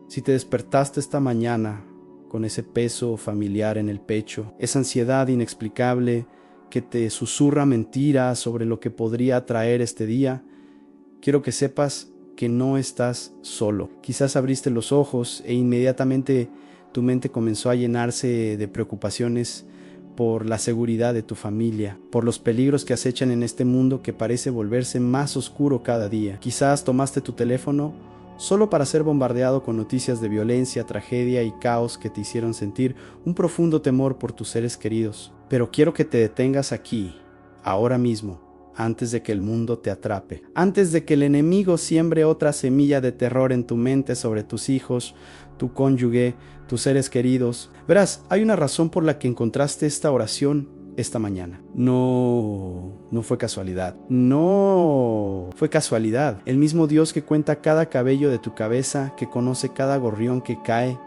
Si te despertaste esta mañana con ese peso familiar en el pecho, esa ansiedad inexplicable que te susurra mentiras sobre lo que podría traer este día, quiero que sepas que no estás solo. Quizás abriste los ojos e inmediatamente tu mente comenzó a llenarse de preocupaciones por la seguridad de tu familia, por los peligros que acechan en este mundo que parece volverse más oscuro cada día. Quizás tomaste tu teléfono solo para ser bombardeado con noticias de violencia, tragedia y caos que te hicieron sentir un profundo temor por tus seres queridos. Pero quiero que te detengas aquí, ahora mismo, antes de que el mundo te atrape, antes de que el enemigo siembre otra semilla de terror en tu mente sobre tus hijos, tu cónyuge, tus seres queridos. Verás, hay una razón por la que encontraste esta oración esta mañana. No fue casualidad. No fue casualidad. El mismo Dios que cuenta cada cabello de tu cabeza, que conoce cada gorrión que cae,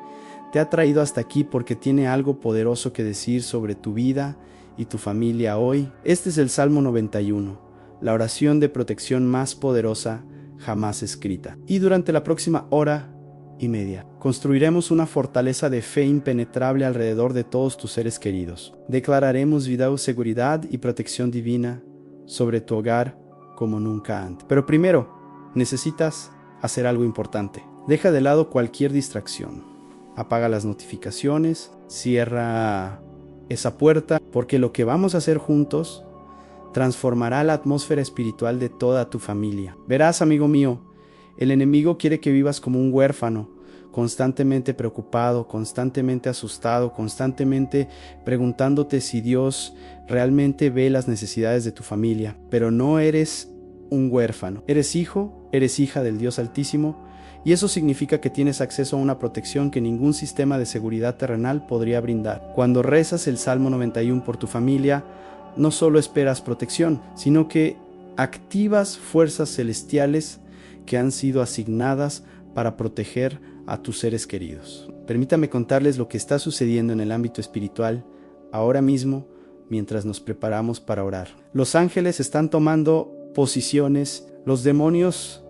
te ha traído hasta aquí porque tiene algo poderoso que decir sobre tu vida y tu familia hoy. Este es el Salmo 91, la oración de protección más poderosa jamás escrita. Y durante la próxima hora y media, construiremos una fortaleza de fe impenetrable alrededor de todos tus seres queridos. Declararemos vida, seguridad y protección divina sobre tu hogar como nunca antes. Pero primero, necesitas hacer algo importante. Deja de lado cualquier distracción. Apaga las notificaciones, cierra esa puerta, porque lo que vamos a hacer juntos transformará la atmósfera espiritual de toda tu familia. Verás, amigo mío, el enemigo quiere que vivas como un huérfano, constantemente preocupado, constantemente asustado, constantemente preguntándote si Dios realmente ve las necesidades de tu familia. Pero no eres un huérfano. Eres hijo, eres hija del Dios Altísimo, y eso significa que tienes acceso a una protección que ningún sistema de seguridad terrenal podría brindar. Cuando rezas el Salmo 91 por tu familia, no solo esperas protección, sino que activas fuerzas celestiales que han sido asignadas para proteger a tus seres queridos. Permítame contarles lo que está sucediendo en el ámbito espiritual ahora mismo mientras nos preparamos para orar. Los ángeles están tomando posiciones, los demonios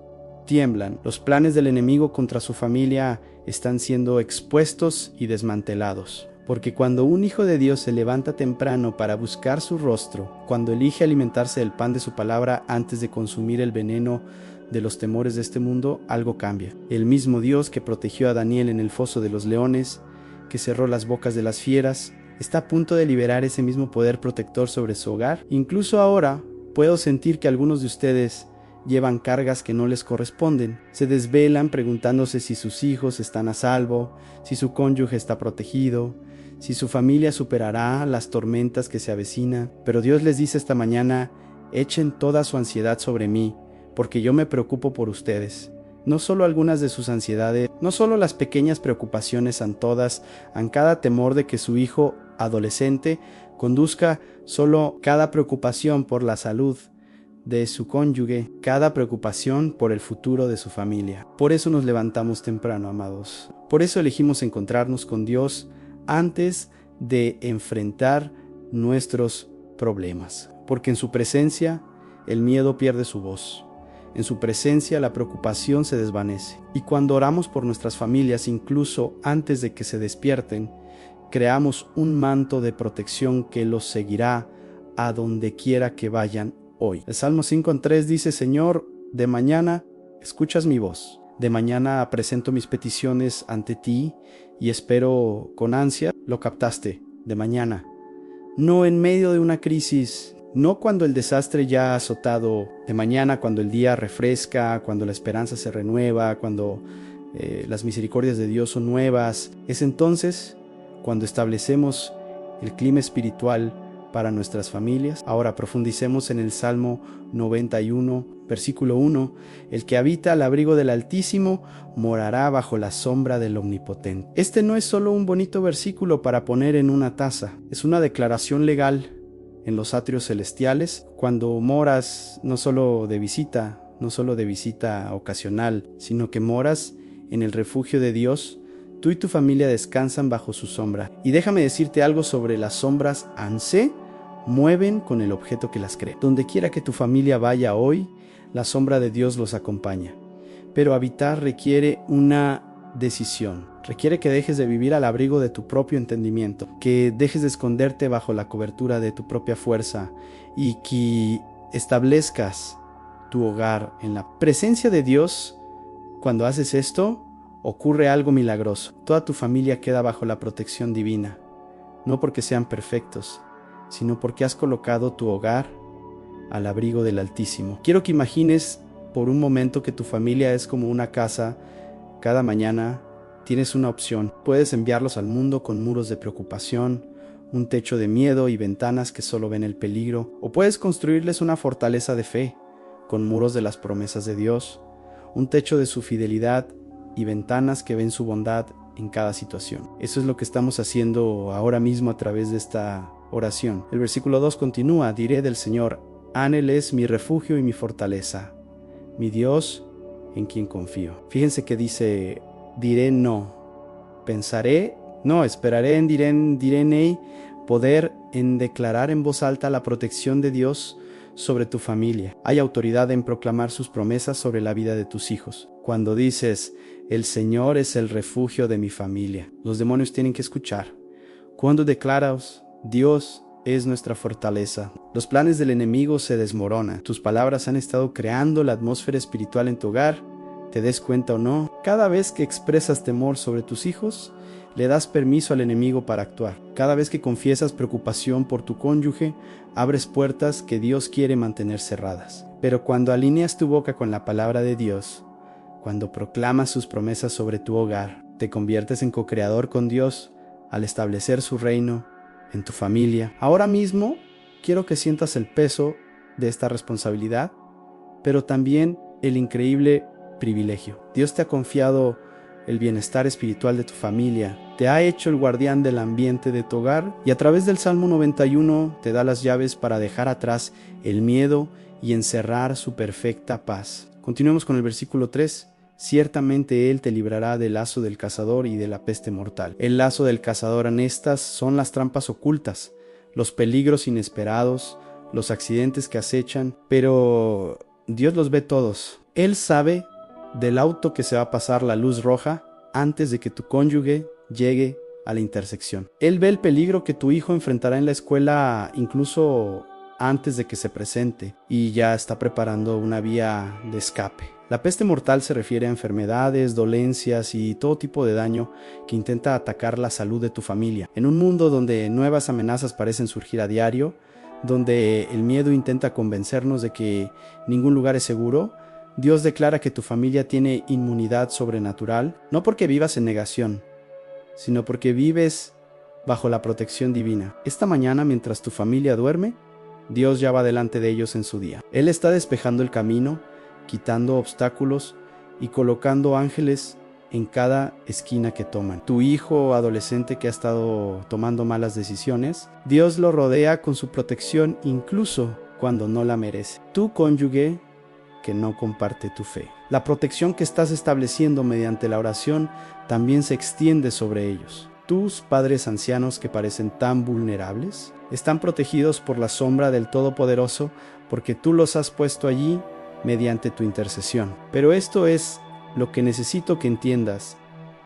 tiemblan, los planes del enemigo contra su familia están siendo expuestos y desmantelados. Porque cuando un hijo de Dios se levanta temprano para buscar su rostro, cuando elige alimentarse del pan de su palabra antes de consumir el veneno de los temores de este mundo, algo cambia. El mismo Dios que protegió a Daniel en el foso de los leones, que cerró las bocas de las fieras, está a punto de liberar ese mismo poder protector sobre su hogar. Incluso ahora puedo sentir que algunos de ustedes llevan cargas que no les corresponden. Se desvelan preguntándose si sus hijos están a salvo, si su cónyuge está protegido, si su familia superará las tormentas que se avecinan. Pero Dios les dice esta mañana: echen toda su ansiedad sobre mí, porque yo me preocupo por ustedes. No solo algunas de sus ansiedades, no solo las pequeñas preocupaciones, en todas, en cada temor de que su hijo adolescente conduzca solo cada preocupación por la salud de su cónyuge, cada preocupación por el futuro de su familia. Por eso nos levantamos temprano, amados. Por eso elegimos encontrarnos con Dios antes de enfrentar nuestros problemas. Porque en su presencia el miedo pierde su voz. En su presencia la preocupación se desvanece. Y cuando oramos por nuestras familias, incluso antes de que se despierten, creamos un manto de protección que los seguirá a donde quiera que vayan hoy. El Salmo 5:3 dice: Señor, de mañana escuchas mi voz. De mañana presento mis peticiones ante ti y espero con ansia. Lo captaste, de mañana. No en medio de una crisis, no cuando el desastre ya ha azotado, de mañana cuando el día refresca, cuando la esperanza se renueva, cuando las misericordias de Dios son nuevas. Es entonces cuando establecemos el clima espiritual para nuestras familias. Ahora profundicemos en el Salmo 91, versículo 1. El que habita al abrigo del Altísimo morará bajo la sombra del Omnipotente. Este no es solo un bonito versículo para poner en una taza, es una declaración legal en los atrios celestiales, cuando moras no solo de visita ocasional, sino que moras en el refugio de Dios. Tú y tu familia descansan bajo su sombra. Y déjame decirte algo sobre las sombras. Se mueven con el objeto que las crea. Donde quiera que tu familia vaya hoy, la sombra de Dios los acompaña. Pero habitar requiere una decisión. Requiere que dejes de vivir al abrigo de tu propio entendimiento, que dejes de esconderte bajo la cobertura de tu propia fuerza y que establezcas tu hogar en la presencia de Dios. Cuando haces esto, ocurre algo milagroso. Toda tu familia queda bajo la protección divina, no porque sean perfectos, sino porque has colocado tu hogar al abrigo del Altísimo. Quiero que imagines por un momento que tu familia es como una casa. Cada mañana tienes una opción. Puedes enviarlos al mundo con muros de preocupación, un techo de miedo y ventanas que solo ven el peligro, o puedes construirles una fortaleza de fe, con muros de las promesas de Dios, un techo de su fidelidad y ventanas que ven su bondad en cada situación. Eso es lo que estamos haciendo ahora mismo a través de esta oración. El versículo 2 continúa: diré del Señor, Él es mi refugio y mi fortaleza, mi Dios en quien confío. Fíjense que dice, diré no, pensaré, no, esperaré en diré nei, poder en declarar en voz alta la protección de Dios sobre tu familia. Hay autoridad en proclamar sus promesas sobre la vida de tus hijos. Cuando dices, el Señor es el refugio de mi familia, los demonios tienen que escuchar. Cuando declaras, Dios es nuestra fortaleza, los planes del enemigo se desmoronan. Tus palabras han estado creando la atmósfera espiritual en tu hogar, te des cuenta o no. Cada vez que expresas temor sobre tus hijos, le das permiso al enemigo para actuar. Cada vez que confiesas preocupación por tu cónyuge, abres puertas que Dios quiere mantener cerradas. Pero cuando alineas tu boca con la palabra de Dios, cuando proclamas sus promesas sobre tu hogar, te conviertes en co-creador con Dios al establecer su reino en tu familia. Ahora mismo quiero que sientas el peso de esta responsabilidad, pero también el increíble privilegio. Dios te ha confiado el bienestar espiritual de tu familia, te ha hecho el guardián del ambiente de tu hogar y a través del Salmo 91 te da las llaves para dejar atrás el miedo y encerrar su perfecta paz. Continuemos con el versículo 3. Ciertamente Él te librará del lazo del cazador y de la peste mortal. El lazo del cazador, estas son las trampas ocultas, los peligros inesperados, los accidentes que acechan, pero Dios los ve todos. Él sabe del auto que se va a pasar la luz roja antes de que tu cónyuge llegue a la intersección. Él ve el peligro que tu hijo enfrentará en la escuela incluso antes de que se presente y ya está preparando una vía de escape. La peste mortal se refiere a enfermedades, dolencias y todo tipo de daño que intenta atacar la salud de tu familia. En un mundo donde nuevas amenazas parecen surgir a diario, donde el miedo intenta convencernos de que ningún lugar es seguro, Dios declara que tu familia tiene inmunidad sobrenatural, no porque vivas en negación, sino porque vives bajo la protección divina. Esta mañana, mientras tu familia duerme, Dios ya va delante de ellos en su día. Él está despejando el camino, quitando obstáculos y colocando ángeles en cada esquina que toman. Tu hijo adolescente que ha estado tomando malas decisiones, Dios lo rodea con su protección incluso cuando no la merece. Tu cónyuge que no comparte tu fe. La protección que estás estableciendo mediante la oración también se extiende sobre ellos. Tus padres ancianos que parecen tan vulnerables están protegidos por la sombra del Todopoderoso porque tú los has puesto allí mediante tu intercesión. Pero esto es lo que necesito que entiendas.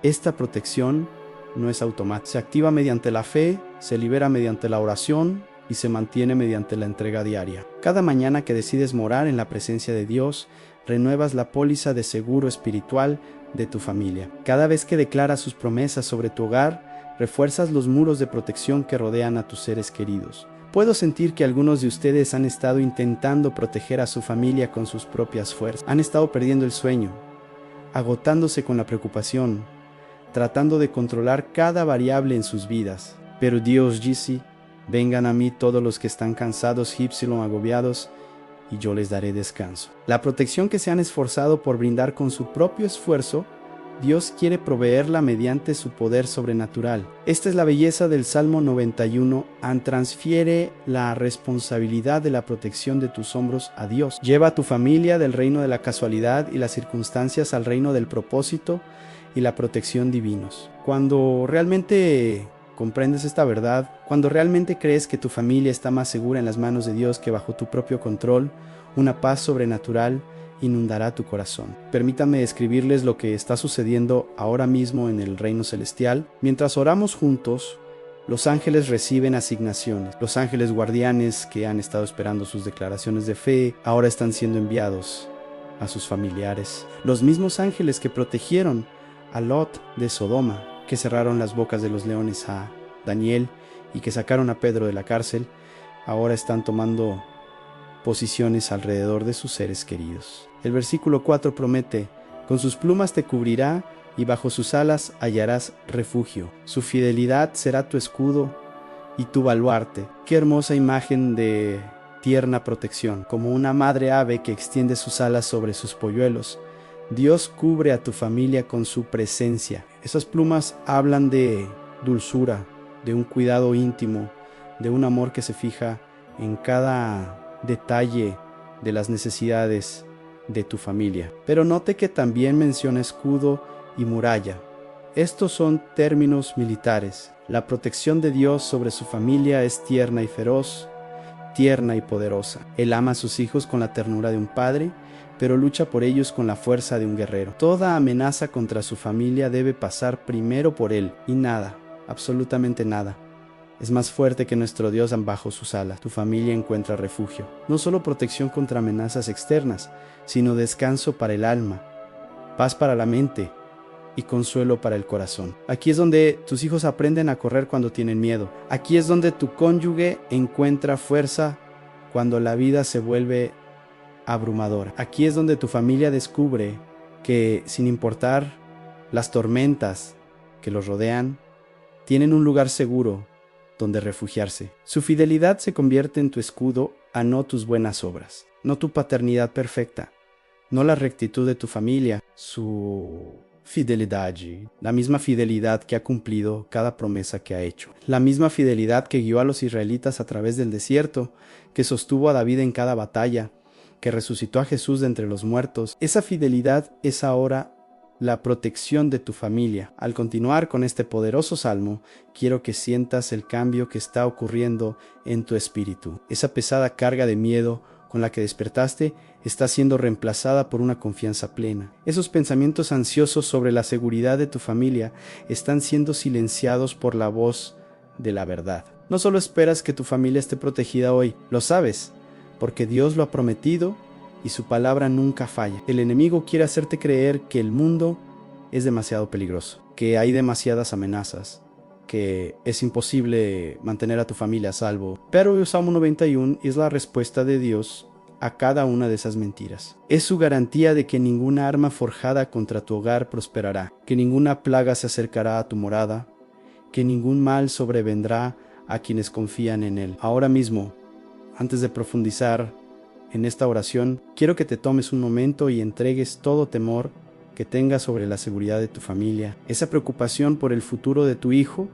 Esta protección no es automática. Se activa mediante la fe, se libera mediante la oración y se mantiene mediante la entrega diaria. Cada mañana que decides morar en la presencia de Dios, renuevas la póliza de seguro espiritual de tu familia. Cada vez que declaras sus promesas sobre tu hogar, refuerzas los muros de protección que rodean a tus seres queridos. Puedo sentir que algunos de ustedes han estado intentando proteger a su familia con sus propias fuerzas. Han estado perdiendo el sueño, agotándose con la preocupación, tratando de controlar cada variable en sus vidas. Pero Dios dice, vengan a mí todos los que están cansados, Gipsilon, agobiados, y yo les daré descanso. La protección que se han esforzado por brindar con su propio esfuerzo, Dios quiere proveerla mediante su poder sobrenatural. Esta es la belleza del Salmo 91. Transfiere la responsabilidad de la protección de tus hombros a Dios. Lleva a tu familia del reino de la casualidad y las circunstancias al reino del propósito y la protección divinos. Cuando realmente comprendes esta verdad, cuando realmente crees que tu familia está más segura en las manos de Dios que bajo tu propio control, una paz sobrenatural inundará tu corazón. Permítanme escribirles lo que está sucediendo ahora mismo en el reino celestial. Mientras oramos juntos, los ángeles reciben asignaciones. Los ángeles guardianes que han estado esperando sus declaraciones de fe ahora están siendo enviados a sus familiares. Los mismos ángeles que protegieron a Lot de Sodoma, que cerraron las bocas de los leones a Daniel y que sacaron a Pedro de la cárcel, ahora están tomando posiciones alrededor de sus seres queridos. El versículo 4 promete: con sus plumas te cubrirá y bajo sus alas hallarás refugio. Su fidelidad será tu escudo y tu baluarte. Qué hermosa imagen de tierna protección, como una madre ave que extiende sus alas sobre sus polluelos. Dios cubre a tu familia con su presencia. Esas plumas hablan de dulzura, de un cuidado íntimo, de un amor que se fija en cada detalle de las necesidades de tu familia. Pero note que también menciona escudo y muralla. Estos son términos militares. La protección de Dios sobre su familia es tierna y feroz, tierna y poderosa. Él ama a sus hijos con la ternura de un padre, pero lucha por ellos con la fuerza de un guerrero. Toda amenaza contra su familia debe pasar primero por él, y nada, absolutamente nada, es más fuerte que nuestro Dios bajo sus alas. Tu familia encuentra refugio. No solo protección contra amenazas externas, sino descanso para el alma, paz para la mente y consuelo para el corazón. Aquí es donde tus hijos aprenden a correr cuando tienen miedo. Aquí es donde tu cónyuge encuentra fuerza cuando la vida se vuelve abrumadora. Aquí es donde tu familia descubre que, sin importar las tormentas que los rodean, tienen un lugar seguro donde refugiarse. Su fidelidad se convierte en tu escudo a no tus buenas obras, no tu paternidad perfecta, no la rectitud de tu familia, su fidelidad, la misma fidelidad que ha cumplido cada promesa que ha hecho, la misma fidelidad que guió a los israelitas a través del desierto, que sostuvo a David en cada batalla, que resucitó a Jesús de entre los muertos. Esa fidelidad es ahora la protección de tu familia. Al continuar con este poderoso salmo, quiero que sientas el cambio que está ocurriendo en tu espíritu. Esa pesada carga de miedo con la que despertaste está siendo reemplazada por una confianza plena. Esos pensamientos ansiosos sobre la seguridad de tu familia están siendo silenciados por la voz de la verdad. No solo esperas que tu familia esté protegida hoy, lo sabes, porque Dios lo ha prometido y su palabra nunca falla. El enemigo quiere hacerte creer que el mundo es demasiado peligroso, que hay demasiadas amenazas, que es imposible mantener a tu familia a salvo. Pero el Salmo 91 es la respuesta de Dios a cada una de esas mentiras. Es su garantía de que ninguna arma forjada contra tu hogar prosperará, que ninguna plaga se acercará a tu morada, que ningún mal sobrevendrá a quienes confían en él. Ahora mismo, antes de profundizar en esta oración, quiero que te tomes un momento y entregues todo temor que tengas sobre la seguridad de tu familia, esa preocupación por el futuro de tu hijo,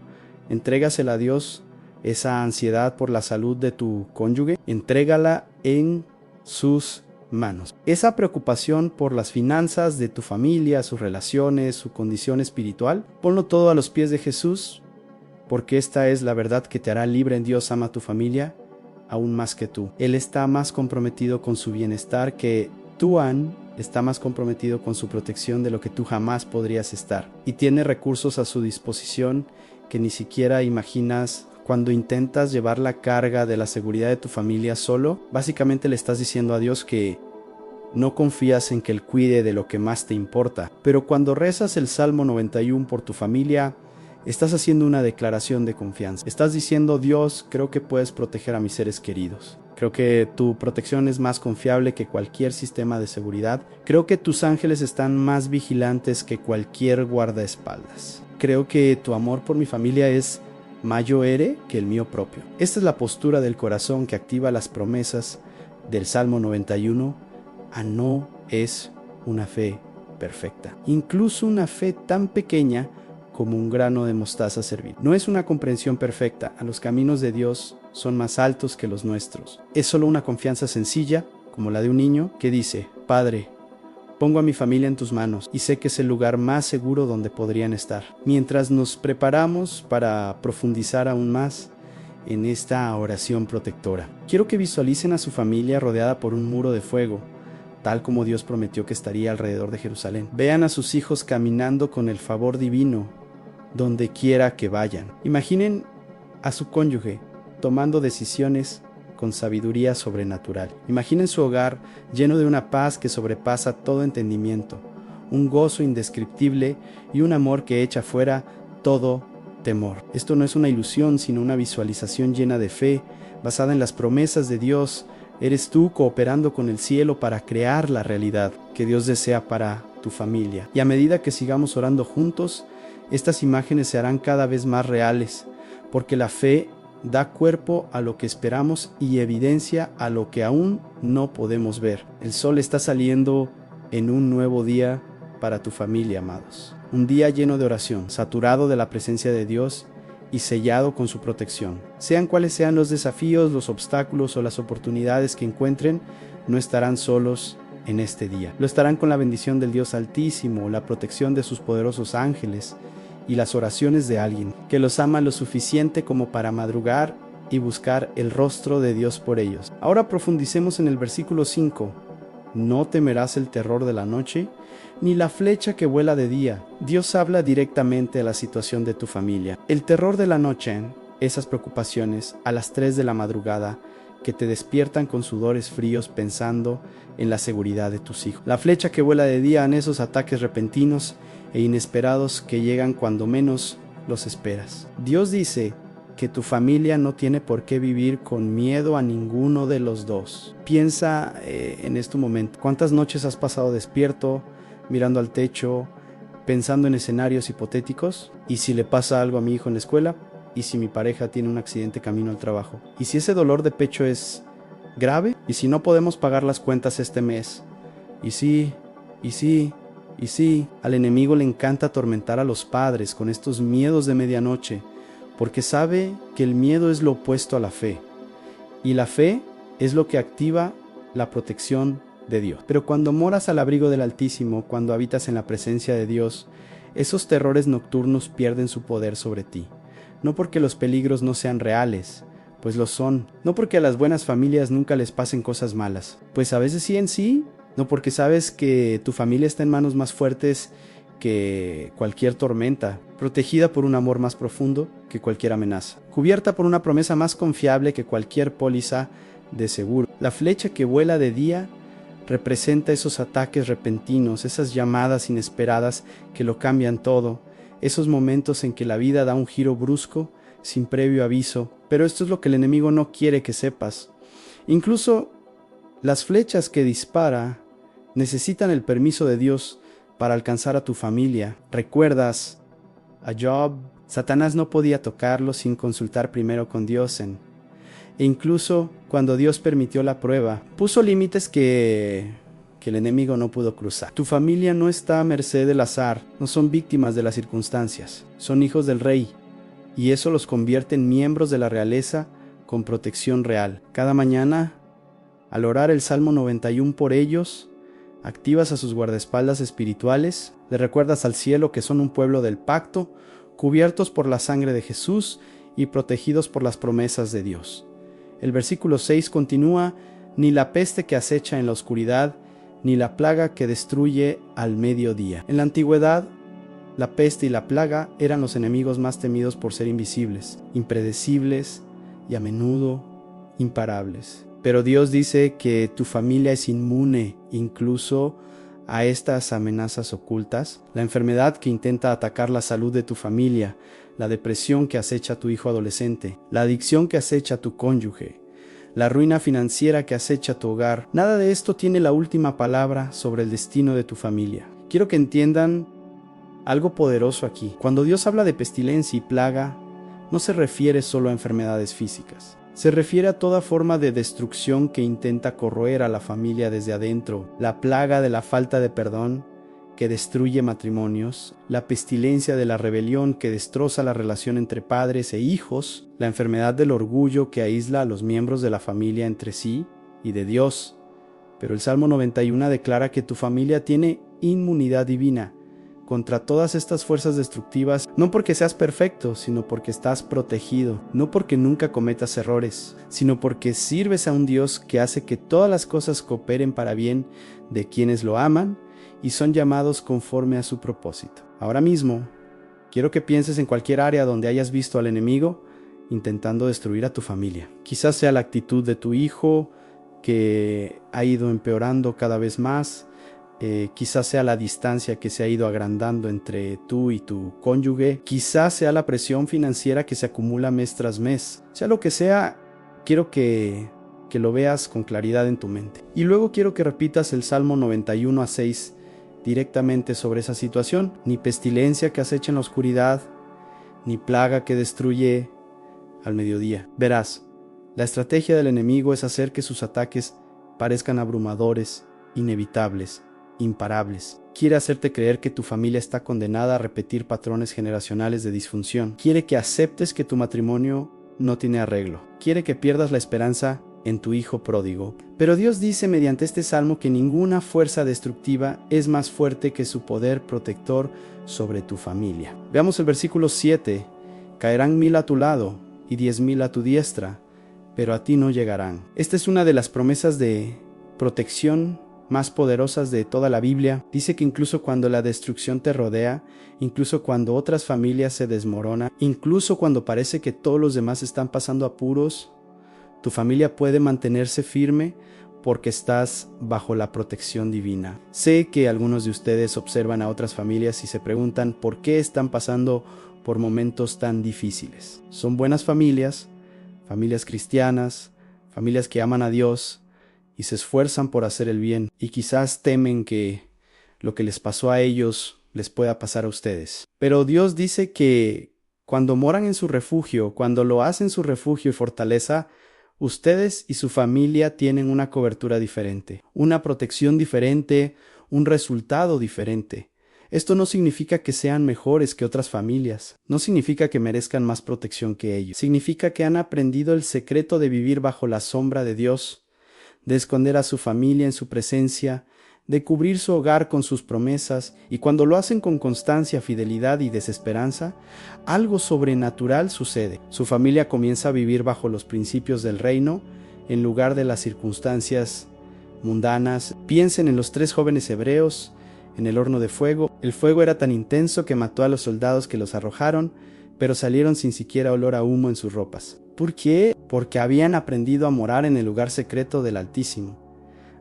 entrégasela a Dios. Esa ansiedad por la salud de tu cónyuge, entrégala en sus manos. Esa preocupación por las finanzas de tu familia, sus relaciones, su condición espiritual, ponlo todo a los pies de Jesús, porque esta es la verdad que te hará libre en Dios. Ama a tu familia aún más que tú. Él está más comprometido con su bienestar que tú, está más comprometido con su protección de lo que tú jamás podrías estar. Y tiene recursos a su disposición que ni siquiera imaginas. Cuando intentas llevar la carga de la seguridad de tu familia solo, básicamente le estás diciendo a Dios que no confías en que Él cuide de lo que más te importa. Pero cuando rezas el Salmo 91 por tu familia, estás haciendo una declaración de confianza. Estás diciendo: Dios, creo que puedes proteger a mis seres queridos. Creo que tu protección es más confiable que cualquier sistema de seguridad. Creo que tus ángeles están más vigilantes que cualquier guardaespaldas. Creo que tu amor por mi familia es mayor que el mío propio. Esta es la postura del corazón que activa las promesas del Salmo 91. No es una fe perfecta. Incluso una fe tan pequeña como un grano de mostaza servil. No es una comprensión perfecta. Los caminos de Dios son más altos que los nuestros. Es solo una confianza sencilla, como la de un niño, que dice: Padre, pongo a mi familia en tus manos y sé que es el lugar más seguro donde podrían estar. Mientras nos preparamos para profundizar aún más en esta oración protectora, quiero que visualicen a su familia rodeada por un muro de fuego, tal como Dios prometió que estaría alrededor de Jerusalén. Vean a sus hijos caminando con el favor divino donde quiera que vayan. Imaginen a su cónyuge tomando decisiones con sabiduría sobrenatural. Imaginen su hogar lleno de una paz que sobrepasa todo entendimiento, un gozo indescriptible y un amor que echa fuera todo temor. Esto no es una ilusión, sino una visualización llena de fe, basada en las promesas de Dios. Eres tú cooperando con el cielo para crear la realidad que Dios desea para tu familia. Y a medida que sigamos orando juntos, estas imágenes se harán cada vez más reales, porque la fe da cuerpo a lo que esperamos y evidencia a lo que aún no podemos ver. El sol está saliendo en un nuevo día para tu familia, amados. Un día lleno de oración, saturado de la presencia de Dios y sellado con su protección. Sean cuales sean los desafíos, los obstáculos o las oportunidades que encuentren, no estarán solos en este día. Lo estarán con la bendición del Dios Altísimo, la protección de sus poderosos ángeles y las oraciones de alguien que los ama lo suficiente como para madrugar y buscar el rostro de Dios por ellos. Ahora profundicemos en el versículo 5. No temerás el terror de la noche, ni la flecha que vuela de día. Dios habla directamente a la situación de tu familia. El terror de la noche, esas preocupaciones a las 3 de la madrugada que te despiertan con sudores fríos pensando en la seguridad de tus hijos. La flecha que vuela de día en esos ataques repentinos e inesperados que llegan cuando menos los esperas. Dios dice que tu familia no tiene por qué vivir con miedo a ninguno de los dos. Piensa en este momento. ¿Cuántas noches has pasado despierto, mirando al techo, pensando en escenarios hipotéticos? ¿Y si le pasa algo a mi hijo en la escuela? ¿Y si mi pareja tiene un accidente camino al trabajo? ¿Y si ese dolor de pecho es grave? ¿Y si no podemos pagar las cuentas este mes? ¿Y si al enemigo le encanta atormentar a los padres con estos miedos de medianoche, porque sabe que el miedo es lo opuesto a la fe, y la fe es lo que activa la protección de Dios. Pero cuando moras al abrigo del Altísimo, cuando habitas en la presencia de Dios, esos terrores nocturnos pierden su poder sobre ti. No porque los peligros no sean reales, pues lo son. No porque a las buenas familias nunca les pasen cosas malas, pues a veces sí en sí. No porque sabes que tu familia está en manos más fuertes que cualquier tormenta, protegida por un amor más profundo que cualquier amenaza, cubierta por una promesa más confiable que cualquier póliza de seguro. La flecha que vuela de día representa esos ataques repentinos, esas llamadas inesperadas que lo cambian todo, esos momentos en que la vida da un giro brusco sin previo aviso. Pero esto es lo que el enemigo no quiere que sepas. Incluso las flechas que dispara necesitan el permiso de Dios para alcanzar a tu familia. ¿Recuerdas a Job? Satanás no podía tocarlo sin consultar primero con Dios. E incluso cuando Dios permitió la prueba, puso límites que el enemigo no pudo cruzar. Tu familia no está a merced del azar, no son víctimas de las circunstancias, son hijos del Rey, y eso los convierte en miembros de la realeza con protección real. Cada mañana, al orar el Salmo 91 por ellos, activas a sus guardaespaldas espirituales, le recuerdas al cielo que son un pueblo del pacto, cubiertos por la sangre de Jesús y protegidos por las promesas de Dios. El versículo 6 continúa: ni la peste que acecha en la oscuridad, ni la plaga que destruye al mediodía. En la antigüedad, la peste y la plaga eran los enemigos más temidos por ser invisibles, impredecibles y a menudo imparables. Pero Dios dice que tu familia es inmune incluso a estas amenazas ocultas. La enfermedad que intenta atacar la salud de tu familia, la depresión que acecha a tu hijo adolescente, la adicción que acecha a tu cónyuge, la ruina financiera que acecha tu hogar. Nada de esto tiene la última palabra sobre el destino de tu familia. Quiero que entiendan algo poderoso aquí. Cuando Dios habla de pestilencia y plaga, no se refiere solo a enfermedades físicas. Se refiere a toda forma de destrucción que intenta corroer a la familia desde adentro. La plaga de la falta de perdón que destruye matrimonios, la pestilencia de la rebelión que destroza la relación entre padres e hijos, la enfermedad del orgullo que aísla a los miembros de la familia entre sí y de Dios. Pero el Salmo 91 declara que tu familia tiene inmunidad divina contra todas estas fuerzas destructivas, no porque seas perfecto, sino porque estás protegido, no porque nunca cometas errores, sino porque sirves a un Dios que hace que todas las cosas cooperen para bien de quienes lo aman y son llamados conforme a su propósito. Ahora mismo, quiero que pienses en cualquier área donde hayas visto al enemigo intentando destruir a tu familia. Quizás sea la actitud de tu hijo, que ha ido empeorando cada vez más. Quizás sea la distancia que se ha ido agrandando entre tú y tu cónyuge. Quizás sea la presión financiera que se acumula mes tras mes. Sea lo que sea, quiero que lo veas con claridad en tu mente. Y luego quiero que repitas el Salmo 91:6 directamente sobre esa situación. Ni pestilencia que acecha en la oscuridad, ni plaga que destruye al mediodía. Verás, la estrategia del enemigo es hacer que sus ataques parezcan abrumadores, inevitables, imparables. Quiere hacerte creer que tu familia está condenada a repetir patrones generacionales de disfunción. Quiere que aceptes que tu matrimonio no tiene arreglo. Quiere que pierdas la esperanza en tu hijo pródigo. Pero Dios dice mediante este salmo que ninguna fuerza destructiva es más fuerte que su poder protector sobre tu familia. Veamos el versículo 7. Caerán 1000 a tu lado y 10,000 a tu diestra, pero a ti no llegarán. Esta es una de las promesas de protección más poderosas de toda la Biblia. Dice que incluso cuando la destrucción te rodea, incluso cuando otras familias se desmoronan, incluso cuando parece que todos los demás están pasando apuros, tu familia puede mantenerse firme porque estás bajo la protección divina. Sé que algunos de ustedes observan a otras familias y se preguntan por qué están pasando por momentos tan difíciles. Son buenas familias, familias cristianas, familias que aman a Dios y se esfuerzan por hacer el bien, y quizás temen que lo que les pasó a ellos les pueda pasar a ustedes. Pero Dios dice que cuando moran en su refugio, cuando lo hacen su refugio y fortaleza, ustedes y su familia tienen una cobertura diferente, una protección diferente, un resultado diferente. Esto no significa que sean mejores que otras familias, no significa que merezcan más protección que ellos. Significa que han aprendido el secreto de vivir bajo la sombra de Dios, de esconder a su familia en su presencia, de cubrir su hogar con sus promesas, y cuando lo hacen con constancia, fidelidad y desesperanza, algo sobrenatural sucede. Su familia comienza a vivir bajo los principios del reino, en lugar de las circunstancias mundanas. Piensen en los 3 jóvenes hebreos, en el horno de fuego. El fuego era tan intenso que mató a los soldados que los arrojaron, pero salieron sin siquiera olor a humo en sus ropas. ¿Por qué? Porque habían aprendido a morar en el lugar secreto del Altísimo.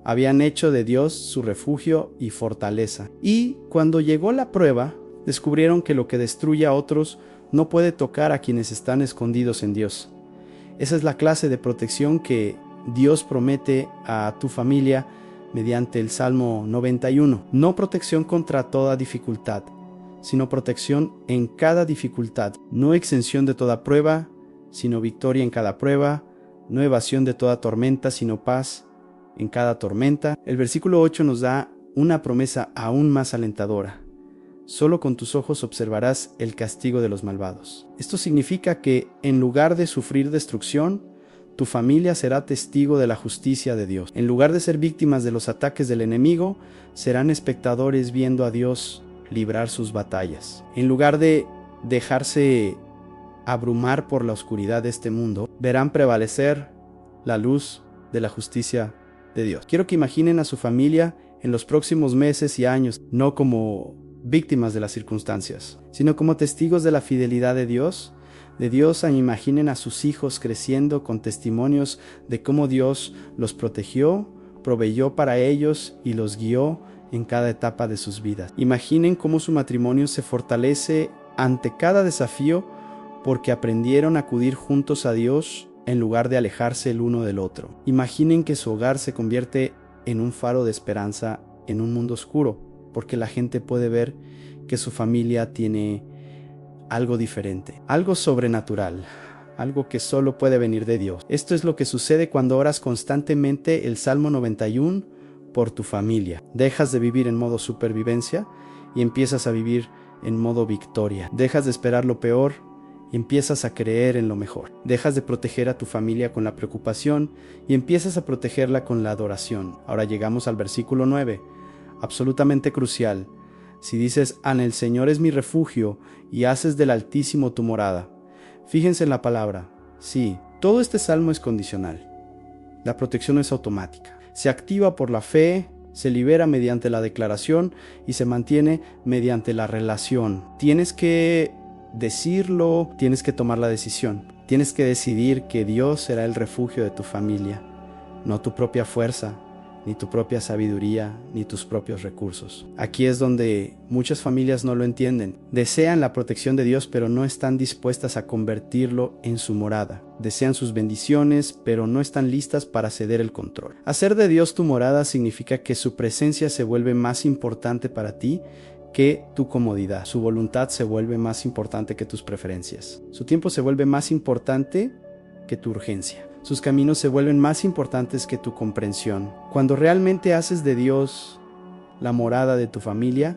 Habían hecho de Dios su refugio y fortaleza. Y cuando llegó la prueba, descubrieron que lo que destruye a otros no puede tocar a quienes están escondidos en Dios. Esa es la clase de protección que Dios promete a tu familia mediante el Salmo 91. No protección contra toda dificultad, sino protección en cada dificultad. No exención de toda prueba, sino victoria en cada prueba. No evasión de toda tormenta, sino paz en cada tormenta. El versículo 8 nos da una promesa aún más alentadora. Solo con tus ojos observarás el castigo de los malvados. Esto significa que en lugar de sufrir destrucción, tu familia será testigo de la justicia de Dios. En lugar de ser víctimas de los ataques del enemigo, serán espectadores viendo a Dios librar sus batallas. En lugar de dejarse abrumar por la oscuridad de este mundo, verán prevalecer la luz de la justicia de Dios. Quiero que imaginen a su familia en los próximos meses y años, no como víctimas de las circunstancias, sino como testigos de la fidelidad de Dios. Imaginen a sus hijos creciendo con testimonios de cómo Dios los protegió, proveyó para ellos y los guió en cada etapa de sus vidas. Imaginen cómo su matrimonio se fortalece ante cada desafío porque aprendieron a acudir juntos a Dios en lugar de alejarse el uno del otro. Imaginen que su hogar se convierte en un faro de esperanza en un mundo oscuro, porque la gente puede ver que su familia tiene algo diferente, algo sobrenatural, algo que solo puede venir de Dios. Esto es lo que sucede cuando oras constantemente el Salmo 91 por tu familia. Dejas de vivir en modo supervivencia y empiezas a vivir en modo victoria. Dejas de esperar lo peor y empiezas a creer en lo mejor. Dejas de proteger a tu familia con la preocupación y empiezas a protegerla con la adoración. Ahora llegamos al versículo 9, absolutamente crucial. Si dices, Ana, el Señor es mi refugio, y haces del Altísimo tu morada. Fíjense en la palabra. Sí, todo este salmo es condicional. La protección no es automática. Se activa por la fe, se libera mediante la declaración y se mantiene mediante la relación. Tienes que decirlo, tienes que tomar la decisión. Tienes que decidir que Dios será el refugio de tu familia, no tu propia fuerza, ni tu propia sabiduría, ni tus propios recursos. Aquí es donde muchas familias no lo entienden. Desean la protección de Dios, pero no están dispuestas a convertirlo en su morada. Desean sus bendiciones, pero no están listas para ceder el control. Hacer de Dios tu morada significa que su presencia se vuelve más importante para ti que tu comodidad. Su voluntad se vuelve más importante que tus preferencias. Su tiempo se vuelve más importante que tu urgencia. Sus caminos se vuelven más importantes que tu comprensión. Cuando realmente haces de Dios la morada de tu familia,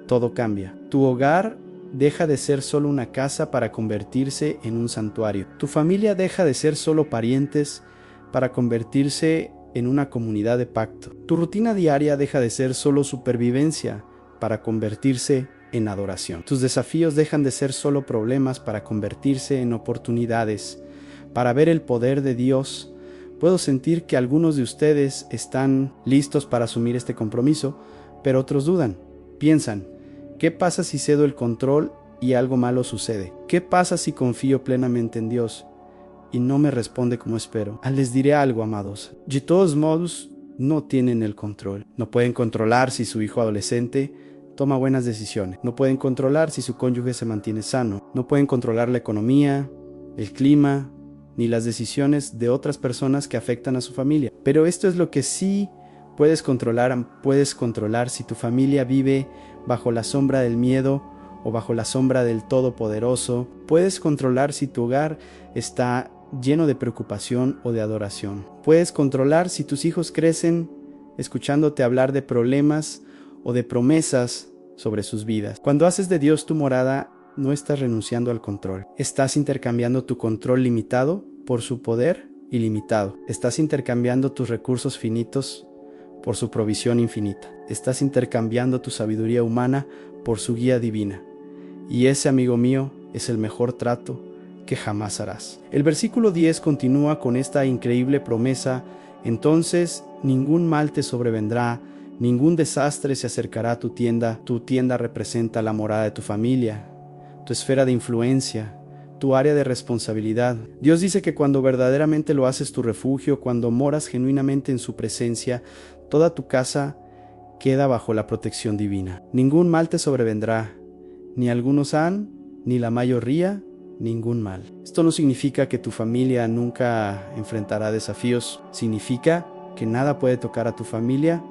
todo cambia. Tu hogar deja de ser solo una casa para convertirse en un santuario. Tu familia deja de ser solo parientes para convertirse en una comunidad de pacto. Tu rutina diaria deja de ser solo supervivencia para convertirse en adoración. Tus desafíos dejan de ser solo problemas para convertirse en oportunidades para ver el poder de Dios. Puedo sentir que algunos de ustedes están listos para asumir este compromiso, pero otros dudan. Piensan, ¿qué pasa si cedo el control y algo malo sucede? ¿Qué pasa si confío plenamente en Dios y no me responde como espero? Les diré algo, amados. De todos modos, no tienen el control. No pueden controlar si su hijo adolescente toma buenas decisiones. No pueden controlar si su cónyuge se mantiene sano. No pueden controlar la economía, el clima, ni las decisiones de otras personas que afectan a su familia. Pero esto es lo que sí puedes controlar. Puedes controlar si tu familia vive bajo la sombra del miedo o bajo la sombra del Todopoderoso. Puedes controlar si tu hogar está lleno de preocupación o de adoración. Puedes controlar si tus hijos crecen escuchándote hablar de problemas o de promesas sobre sus vidas. Cuando haces de Dios tu morada, no estás renunciando al control. Estás intercambiando tu control limitado por su poder ilimitado. Estás intercambiando tus recursos finitos por su provisión infinita. Estás intercambiando tu sabiduría humana por su guía divina. Y ese, amigo mío, es el mejor trato que jamás harás. El versículo 10 continúa con esta increíble promesa: entonces ningún mal te sobrevendrá, ningún desastre se acercará a tu tienda. Tu tienda representa la morada de tu familia, tu esfera de influencia, tu área de responsabilidad. Dios dice que cuando verdaderamente lo haces tu refugio, cuando moras genuinamente en su presencia, toda tu casa queda bajo la protección divina. Ningún mal te sobrevendrá, ni algunos han, ni la mayoría, ningún mal. Esto no significa que tu familia nunca enfrentará desafíos. Significa que nada puede tocar a tu familia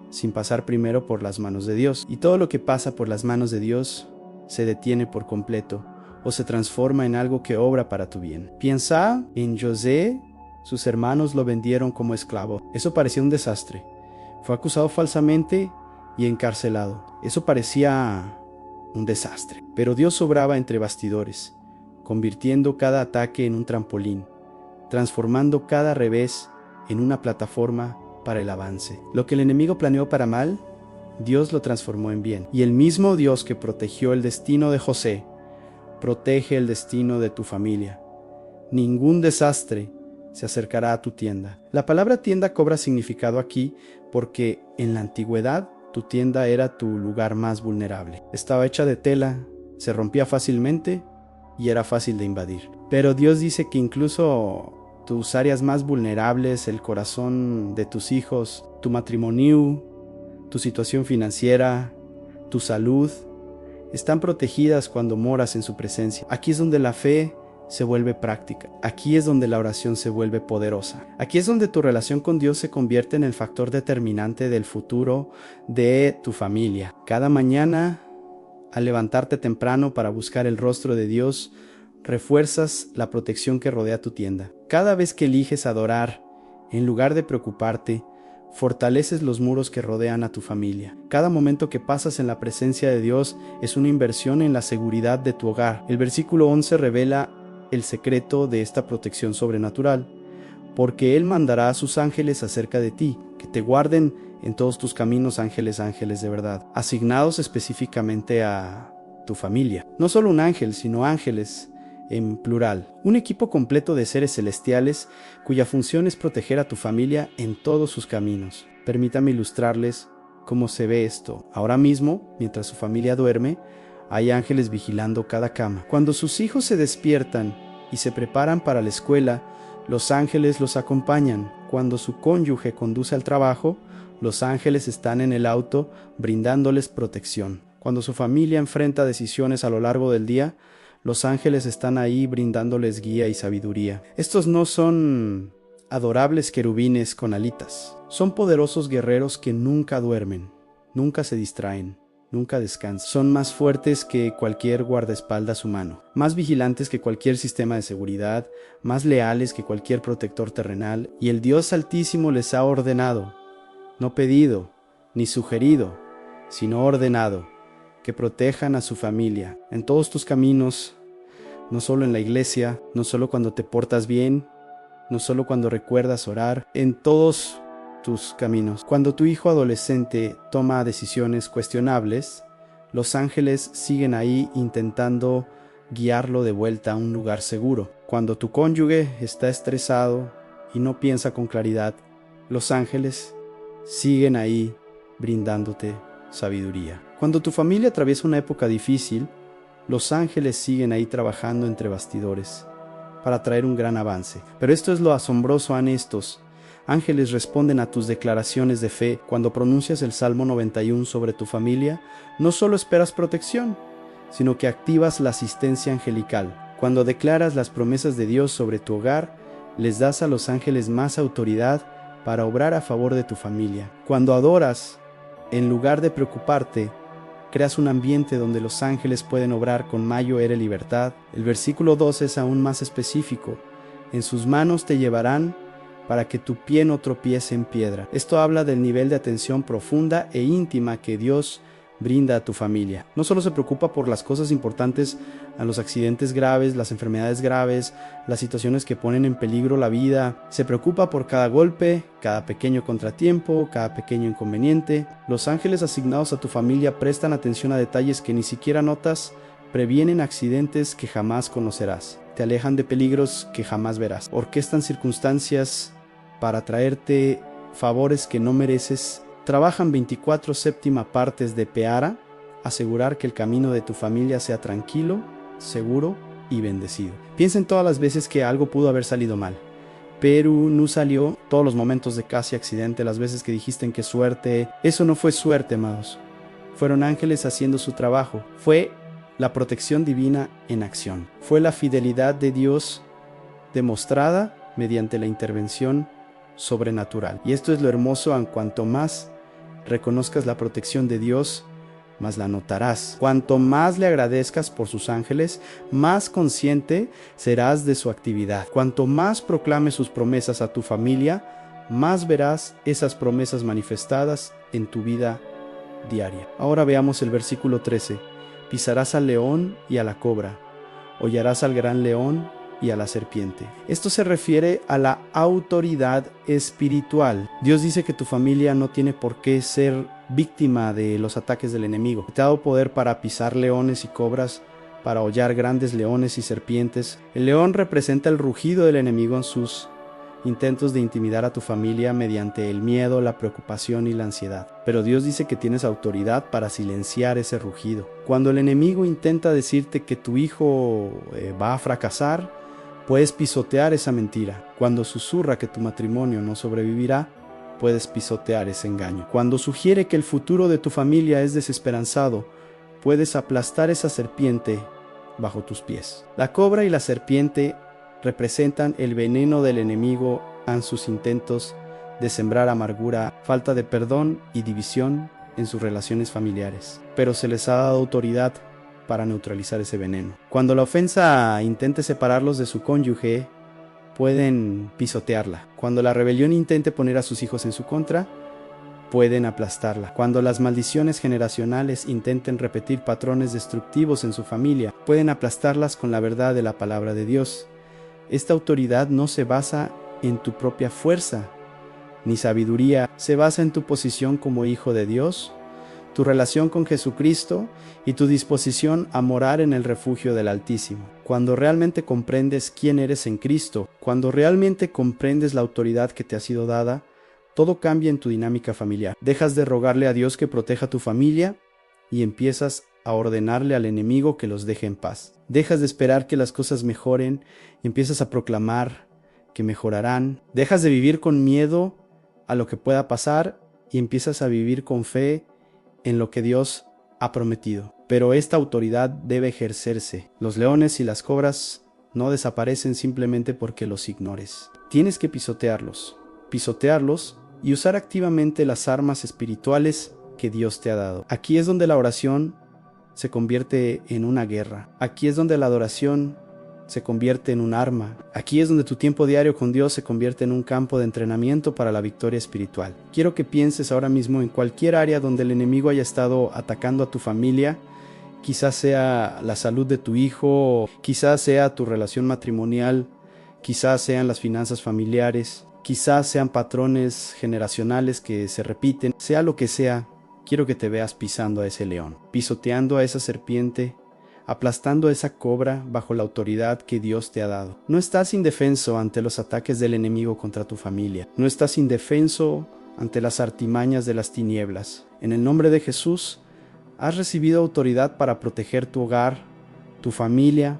sin pasar primero por las manos de Dios. Y todo lo que pasa por las manos de Dios se detiene por completo o se transforma en algo que obra para tu bien. Piensa en José. Sus hermanos lo vendieron como esclavo. Eso parecía un desastre. Fue acusado falsamente y encarcelado. Eso parecía un desastre. Pero Dios obraba entre bastidores, convirtiendo cada ataque en un trampolín, transformando cada revés en una plataforma para el avance. Lo que el enemigo planeó para mal, Dios lo transformó en bien. Y el mismo Dios que protegió el destino de José, protege el destino de tu familia. Ningún desastre se acercará a tu tienda. La palabra tienda cobra significado aquí porque en la antigüedad tu tienda era tu lugar más vulnerable. Estaba hecha de tela, se rompía fácilmente y era fácil de invadir. Pero Dios dice que incluso tus áreas más vulnerables, el corazón de tus hijos, tu matrimonio, tu situación financiera, tu salud, están protegidas cuando moras en su presencia. Aquí es donde la fe se vuelve práctica. Aquí es donde la oración se vuelve poderosa. Aquí es donde tu relación con Dios se convierte en el factor determinante del futuro de tu familia. Cada mañana, al levantarte temprano para buscar el rostro de Dios, refuerzas la protección que rodea tu tienda. Cada vez que eliges adorar, en lugar de preocuparte, fortaleces los muros que rodean a tu familia. Cada momento que pasas en la presencia de Dios es una inversión en la seguridad de tu hogar. El versículo 11 revela el secreto de esta protección sobrenatural, porque Él mandará a sus ángeles acerca de ti, que te guarden en todos tus caminos ángeles, ángeles de verdad, asignados específicamente a tu familia. No solo un ángel, sino ángeles en plural. Un equipo completo de seres celestiales cuya función es proteger a tu familia en todos sus caminos. Permítame ilustrarles cómo se ve esto. Ahora mismo, mientras su familia duerme, hay ángeles vigilando cada cama. Cuando sus hijos se despiertan y se preparan para la escuela, los ángeles los acompañan. Cuando su cónyuge conduce al trabajo, los ángeles están en el auto brindándoles protección. Cuando su familia enfrenta decisiones a lo largo del día, los ángeles están ahí brindándoles guía y sabiduría. Estos no son adorables querubines con alitas. Son poderosos guerreros que nunca duermen, nunca se distraen, nunca descansan. Son más fuertes que cualquier guardaespaldas humano, más vigilantes que cualquier sistema de seguridad, más leales que cualquier protector terrenal, y el Dios Altísimo les ha ordenado, no pedido, ni sugerido, sino ordenado, que protejan a su familia en todos tus caminos, no solo en la iglesia, no solo cuando te portas bien, no solo cuando recuerdas orar, en todos tus caminos. Cuando tu hijo adolescente toma decisiones cuestionables, los ángeles siguen ahí intentando guiarlo de vuelta a un lugar seguro. Cuando tu cónyuge está estresado y no piensa con claridad, los ángeles siguen ahí brindándote sabiduría. Cuando tu familia atraviesa una época difícil, los ángeles siguen ahí trabajando entre bastidores para traer un gran avance. Pero esto es lo asombroso en estos. Ángeles responden a tus declaraciones de fe. Cuando pronuncias el Salmo 91 sobre tu familia, no solo esperas protección, sino que activas la asistencia angelical. Cuando declaras las promesas de Dios sobre tu hogar, les das a los ángeles más autoridad para obrar a favor de tu familia. Cuando adoras, en lugar de preocuparte, creas un ambiente donde los ángeles pueden obrar con mayor libertad. El versículo 2 es aún más específico. En sus manos te llevarán para que tu pie no tropiece en piedra. Esto habla del nivel de atención profunda e íntima que Dios brinda a tu familia. No solo se preocupa por las cosas importantes, a los accidentes graves, las enfermedades graves, las situaciones que ponen en peligro la vida. Se preocupa por cada golpe, cada pequeño contratiempo, cada pequeño inconveniente. Los ángeles asignados a tu familia prestan atención a detalles que ni siquiera notas, previenen accidentes que jamás conocerás, te alejan de peligros que jamás verás, orquestan circunstancias para traerte favores que no mereces. Trabajan 24/7 partes de Peara, asegurar que el camino de tu familia sea tranquilo, seguro y bendecido. Piensa en todas las veces que algo pudo haber salido mal, pero no salió. Todos los momentos de casi accidente, las veces que dijiste en qué suerte. Eso no fue suerte, amados. Fueron ángeles haciendo su trabajo. Fue la protección divina en acción. Fue la fidelidad de Dios demostrada mediante la intervención sobrenatural. Y esto es lo hermoso: en cuanto más reconozcas la protección de Dios, más la notarás. Cuanto más le agradezcas por sus ángeles, más consciente serás de su actividad. Cuanto más proclames sus promesas a tu familia, más verás esas promesas manifestadas en tu vida diaria. Ahora veamos el versículo 13. Pisarás al león y a la cobra, hollarás al gran león y a la serpiente. Esto se refiere a la autoridad espiritual. Dios dice que tu familia no tiene por qué ser víctima de los ataques del enemigo. Te ha dado poder para pisar leones y cobras, para hollar grandes leones y serpientes. El león representa el rugido del enemigo en sus intentos de intimidar a tu familia mediante el miedo, la preocupación y la ansiedad. Pero Dios dice que tienes autoridad para silenciar ese rugido. Cuando el enemigo intenta decirte que tu hijo va a fracasar, puedes pisotear esa mentira. Cuando susurra que tu matrimonio no sobrevivirá, puedes pisotear ese engaño. Cuando sugiere que el futuro de tu familia es desesperanzado, puedes aplastar esa serpiente bajo tus pies. La cobra y la serpiente representan el veneno del enemigo en sus intentos de sembrar amargura, falta de perdón y división en sus relaciones familiares. Pero se les ha dado autoridad para neutralizar ese veneno. Cuando la ofensa intente separarlos de su cónyuge, pueden pisotearla. Cuando la rebelión intente poner a sus hijos en su contra, pueden aplastarla. Cuando las maldiciones generacionales intenten repetir patrones destructivos en su familia, pueden aplastarlas con la verdad de la palabra de Dios. Esta autoridad no se basa en tu propia fuerza, ni sabiduría. Se basa en tu posición como hijo de Dios, tu relación con Jesucristo y tu disposición a morar en el refugio del Altísimo. Cuando realmente comprendes quién eres en Cristo, cuando realmente comprendes la autoridad que te ha sido dada, todo cambia en tu dinámica familiar. Dejas de rogarle a Dios que proteja a tu familia y empiezas a ordenarle al enemigo que los deje en paz. Dejas de esperar que las cosas mejoren y empiezas a proclamar que mejorarán. Dejas de vivir con miedo a lo que pueda pasar y empiezas a vivir con fe en lo que Dios ha prometido. Pero esta autoridad debe ejercerse. Los leones y las cobras no desaparecen simplemente porque los ignores. Tienes que pisotearlos y usar activamente las armas espirituales que Dios te ha dado. Aquí es donde la oración se convierte en una guerra. Aquí es donde la adoración se convierte en un arma. Aquí es donde tu tiempo diario con Dios se convierte en un campo de entrenamiento para la victoria espiritual. Quiero que pienses ahora mismo en cualquier área donde el enemigo haya estado atacando a tu familia. Quizás sea la salud de tu hijo, quizás sea tu relación matrimonial, quizás sean las finanzas familiares, quizás sean patrones generacionales que se repiten. Sea lo que sea, quiero que te veas pisando a ese león, pisoteando a esa serpiente, aplastando a esa cobra bajo la autoridad que Dios te ha dado. No estás indefenso ante los ataques del enemigo contra tu familia. No estás indefenso ante las artimañas de las tinieblas. En el nombre de Jesús, has recibido autoridad para proteger tu hogar, tu familia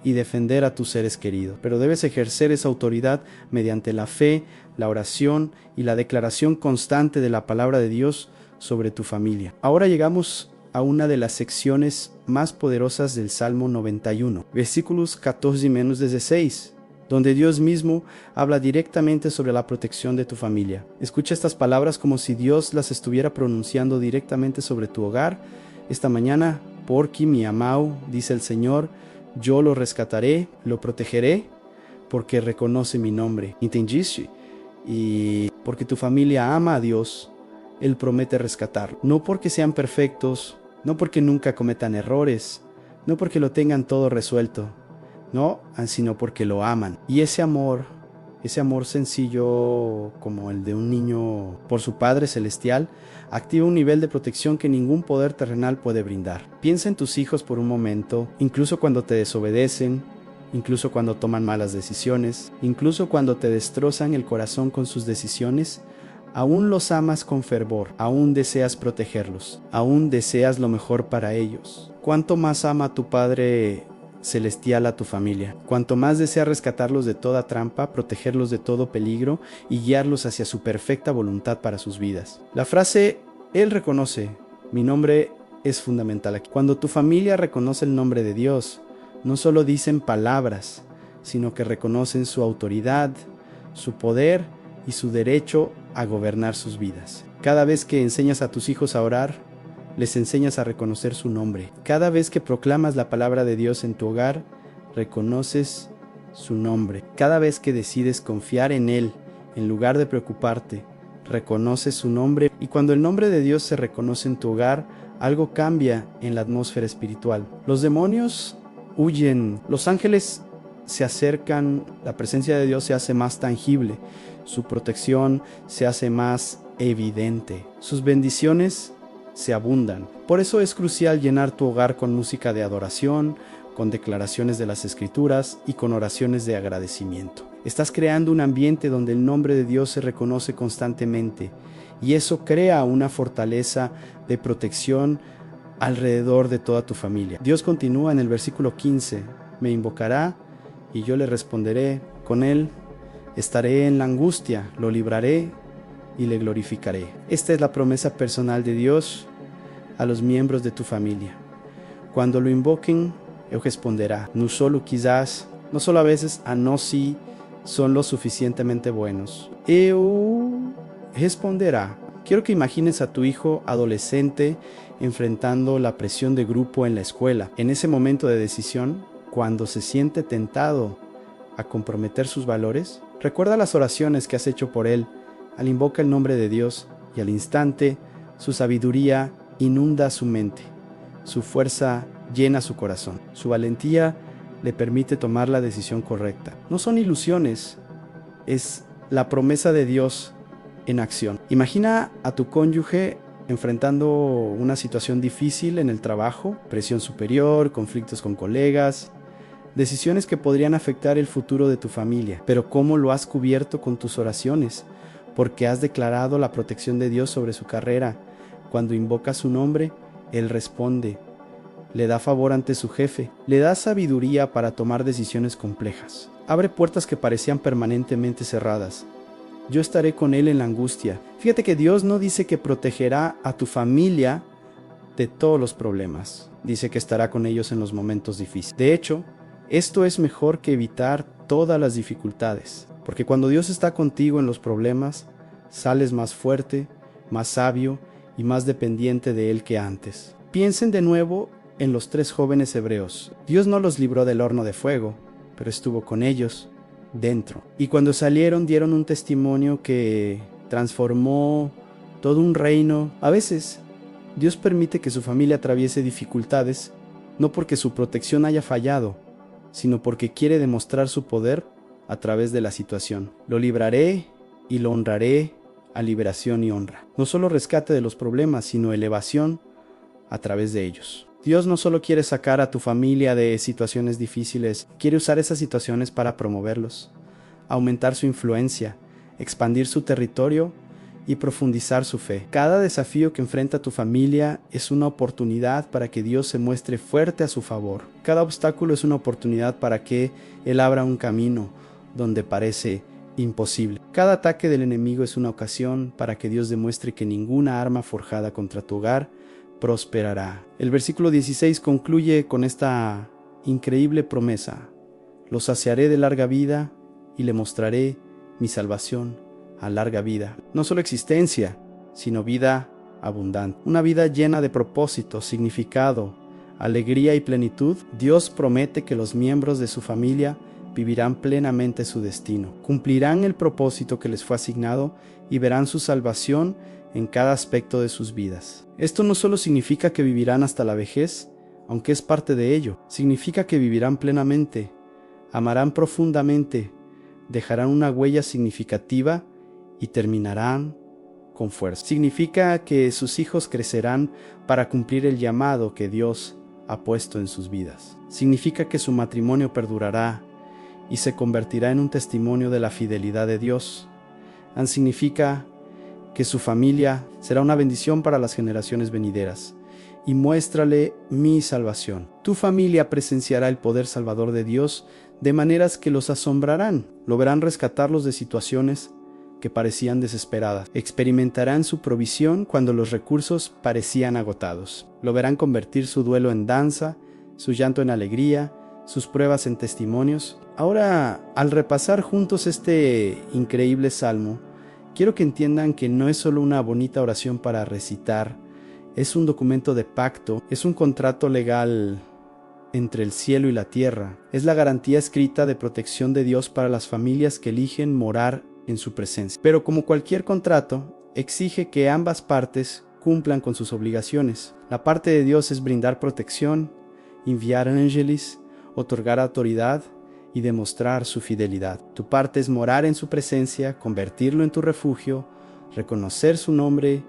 y defender a tus seres queridos. Pero debes ejercer esa autoridad mediante la fe, la oración y la declaración constante de la palabra de Dios sobre tu familia. Ahora llegamos a una de las secciones más poderosas del Salmo 91, versículos 14 y menos 16, donde Dios mismo habla directamente sobre la protección de tu familia. Escucha estas palabras como si Dios las estuviera pronunciando directamente sobre tu hogar. Esta mañana, porque mi amado, dice el Señor, yo lo rescataré, lo protegeré, porque reconoce mi nombre. ¿Entendiste? Y porque tu familia ama a Dios, Él promete rescatarlo. No porque sean perfectos, no porque nunca cometan errores, no porque lo tengan todo resuelto, no, sino porque lo aman. Y ese amor sencillo como el de un niño por su Padre Celestial, activa un nivel de protección que ningún poder terrenal puede brindar. Piensa en tus hijos por un momento, incluso cuando te desobedecen, incluso cuando toman malas decisiones, incluso cuando te destrozan el corazón con sus decisiones. Aún los amas con fervor, aún deseas protegerlos, aún deseas lo mejor para ellos. ¿Cuánto más ama tu Padre Celestial a tu familia? Cuanto más desea rescatarlos de toda trampa, protegerlos de todo peligro y guiarlos hacia su perfecta voluntad para sus vidas. La frase, Él reconoce, mi nombre es fundamental aquí. Cuando tu familia reconoce el nombre de Dios, no solo dicen palabras, sino que reconocen su autoridad, su poder y su derecho a gobernar sus vidas. Cada vez que enseñas a tus hijos a orar, les enseñas a reconocer su nombre. Cada vez que proclamas la palabra de Dios en tu hogar, reconoces su nombre. Cada vez que decides confiar en Él, en lugar de preocuparte, reconoces su nombre. Y cuando el nombre de Dios se reconoce en tu hogar, algo cambia en la atmósfera espiritual. Los demonios huyen, los ángeles se acercan, la presencia de Dios se hace más tangible, su protección se hace más evidente, sus bendiciones se abundan. Por eso es crucial llenar tu hogar con música de adoración, con declaraciones de las Escrituras y con oraciones de agradecimiento. Estás creando un ambiente donde el nombre de Dios se reconoce constantemente y eso crea una fortaleza de protección alrededor de toda tu familia. Dios continúa en el versículo 15, me invocará y yo le responderé, con él estaré en la angustia, lo libraré y le glorificaré. Esta es la promesa personal de Dios a los miembros de tu familia. Cuando lo invoquen, Él responderá. No solo quizás, no solo a veces, no si son lo suficientemente buenos. Él responderá. Quiero que imagines a tu hijo adolescente enfrentando la presión de grupo en la escuela. En ese momento de decisión, cuando se siente tentado a comprometer sus valores, recuerda las oraciones que has hecho por él al invocar el nombre de Dios y al instante su sabiduría inunda su mente, su fuerza llena su corazón, su valentía le permite tomar la decisión correcta. No son ilusiones, es la promesa de Dios en acción. Imagina a tu cónyuge enfrentando una situación difícil en el trabajo, presión superior, conflictos con colegas, decisiones que podrían afectar el futuro de tu familia. Pero ¿cómo lo has cubierto con tus oraciones? Porque has declarado la protección de Dios sobre su carrera. Cuando invoca su nombre, Él responde. Le da favor ante su jefe, le da sabiduría para tomar decisiones complejas. Abre puertas que parecían permanentemente cerradas. Yo estaré con él en la angustia. Fíjate que Dios no dice que protegerá a tu familia de todos los problemas. Dice que estará con ellos en los momentos difíciles. De hecho, esto es mejor que evitar todas las dificultades. Porque cuando Dios está contigo en los problemas, sales más fuerte, más sabio y más dependiente de Él que antes. Piensen de nuevo en los 3 jóvenes hebreos. Dios no los libró del horno de fuego, pero estuvo con ellos dentro. Y cuando salieron dieron un testimonio que transformó todo un reino. A veces, Dios permite que su familia atraviese dificultades, no porque su protección haya fallado, sino porque quiere demostrar su poder a través de la situación. Lo libraré y lo honraré a liberación y honra. No solo rescate de los problemas, sino elevación a través de ellos. Dios no solo quiere sacar a tu familia de situaciones difíciles, quiere usar esas situaciones para promoverlos, aumentar su influencia, expandir su territorio y profundizar su fe. Cada desafío que enfrenta tu familia es una oportunidad para que Dios se muestre fuerte a su favor. Cada obstáculo es una oportunidad para que Él abra un camino donde parece imposible. Cada ataque del enemigo es una ocasión para que Dios demuestre que ninguna arma forjada contra tu hogar prosperará. El versículo 16 concluye con esta increíble promesa. Lo saciaré de larga vida y le mostraré mi salvación a larga vida. No solo existencia, sino vida abundante. Una vida llena de propósito, significado, alegría y plenitud. Dios promete que los miembros de su familia vivirán plenamente su destino, cumplirán el propósito que les fue asignado y verán su salvación en cada aspecto de sus vidas. Esto no solo significa que vivirán hasta la vejez, aunque es parte de ello, significa que vivirán plenamente, amarán profundamente, dejarán una huella significativa y terminarán con fuerza. Significa que sus hijos crecerán para cumplir el llamado que Dios ha puesto en sus vidas. Significa que su matrimonio perdurará y se convertirá en un testimonio de la fidelidad de Dios. Significa que su familia será una bendición para las generaciones venideras. Y muéstrale mi salvación. Tu familia presenciará el poder salvador de Dios de maneras que los asombrarán. Lo verán rescatarlos de situaciones que parecían desesperadas. Experimentarán su provisión cuando los recursos parecían agotados. Lo verán convertir su duelo en danza, su llanto en alegría, sus pruebas en testimonios. Ahora, al repasar juntos este increíble salmo, quiero que entiendan que no es solo una bonita oración para recitar, es un documento de pacto, es un contrato legal entre el cielo y la tierra. Es la garantía escrita de protección de Dios para las familias que eligen morar en su presencia. Pero como cualquier contrato, exige que ambas partes cumplan con sus obligaciones. La parte de Dios es brindar protección, enviar ángeles, otorgar autoridad y demostrar su fidelidad. Tu parte es morar en su presencia, convertirlo en tu refugio, reconocer su nombre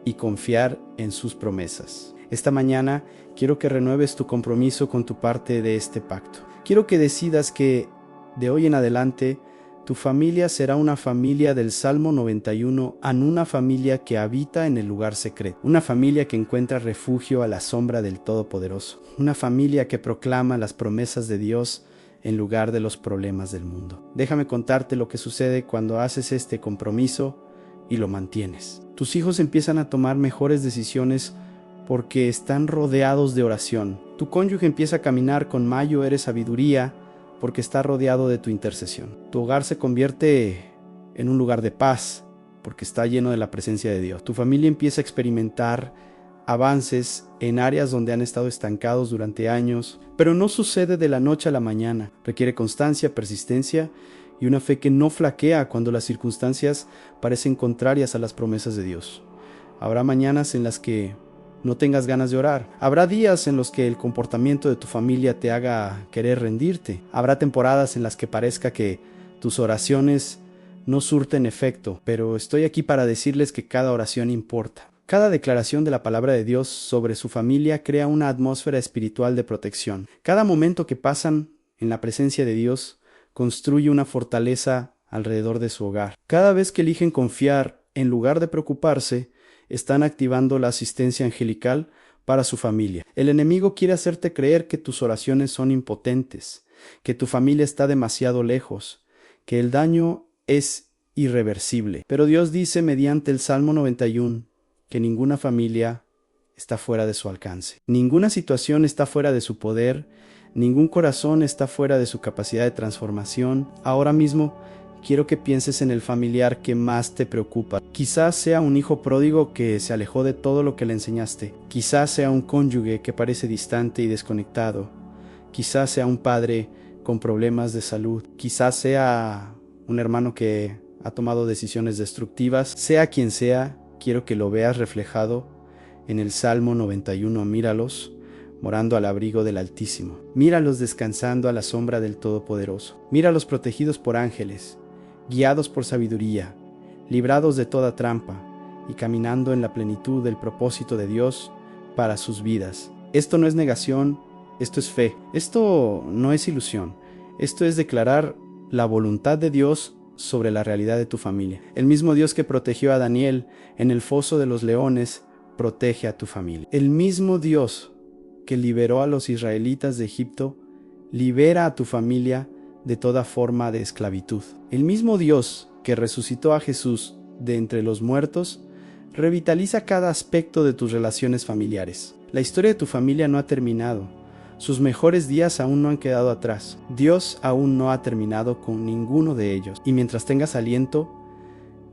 y confiar en sus promesas. Esta mañana quiero que renueves tu compromiso con tu parte de este pacto. Quiero que decidas que de hoy en adelante tu familia será una familia del Salmo 91, una familia que habita en el lugar secreto, una familia que encuentra refugio a la sombra del Todopoderoso, una familia que proclama las promesas de Dios en lugar de los problemas del mundo. Déjame contarte lo que sucede cuando haces este compromiso y lo mantienes. Tus hijos empiezan a tomar mejores decisiones porque están rodeados de oración. Tu cónyuge empieza a caminar con mayor sabiduría porque está rodeado de tu intercesión. Tu hogar se convierte en un lugar de paz porque está lleno de la presencia de Dios. Tu familia empieza a experimentar avances en áreas donde han estado estancados durante años, pero no sucede de la noche a la mañana. Requiere constancia, persistencia y una fe que no flaquea cuando las circunstancias parecen contrarias a las promesas de Dios. Habrá mañanas en las que no tengas ganas de orar. Habrá días en los que el comportamiento de tu familia te haga querer rendirte. Habrá temporadas en las que parezca que tus oraciones no surten efecto, pero estoy aquí para decirles que cada oración importa. Cada declaración de la palabra de Dios sobre su familia crea una atmósfera espiritual de protección. Cada momento que pasan en la presencia de Dios construye una fortaleza alrededor de su hogar. Cada vez que eligen confiar en lugar de preocuparse, están activando la asistencia angelical para su familia. El enemigo quiere hacerte creer que tus oraciones son impotentes, que tu familia está demasiado lejos, que el daño es irreversible. Pero Dios dice mediante el Salmo 91 que ninguna familia está fuera de su alcance. Ninguna situación está fuera de su poder, ningún corazón está fuera de su capacidad de transformación. Ahora mismo quiero que pienses en el familiar que más te preocupa. Quizás sea un hijo pródigo que se alejó de todo lo que le enseñaste. Quizás sea un cónyuge que parece distante y desconectado. Quizás sea un padre con problemas de salud. Quizás sea un hermano que ha tomado decisiones destructivas. Sea quien sea, quiero que lo veas reflejado en el Salmo 91. Míralos morando al abrigo del Altísimo. Míralos descansando a la sombra del Todopoderoso. Míralos protegidos por ángeles, guiados por sabiduría, librados de toda trampa y caminando en la plenitud del propósito de Dios para sus vidas. Esto no es negación, esto es fe. Esto no es ilusión. Esto es declarar la voluntad de Dios sobre la realidad de tu familia. El mismo Dios que protegió a Daniel en el foso de los leones, protege a tu familia. El mismo Dios que liberó a los israelitas de Egipto, libera a tu familia de toda forma de esclavitud. El mismo Dios que resucitó a Jesús de entre los muertos, revitaliza cada aspecto de tus relaciones familiares. La historia de tu familia no ha terminado. Sus mejores días aún no han quedado atrás. Dios aún no ha terminado con ninguno de ellos. Y mientras tengas aliento,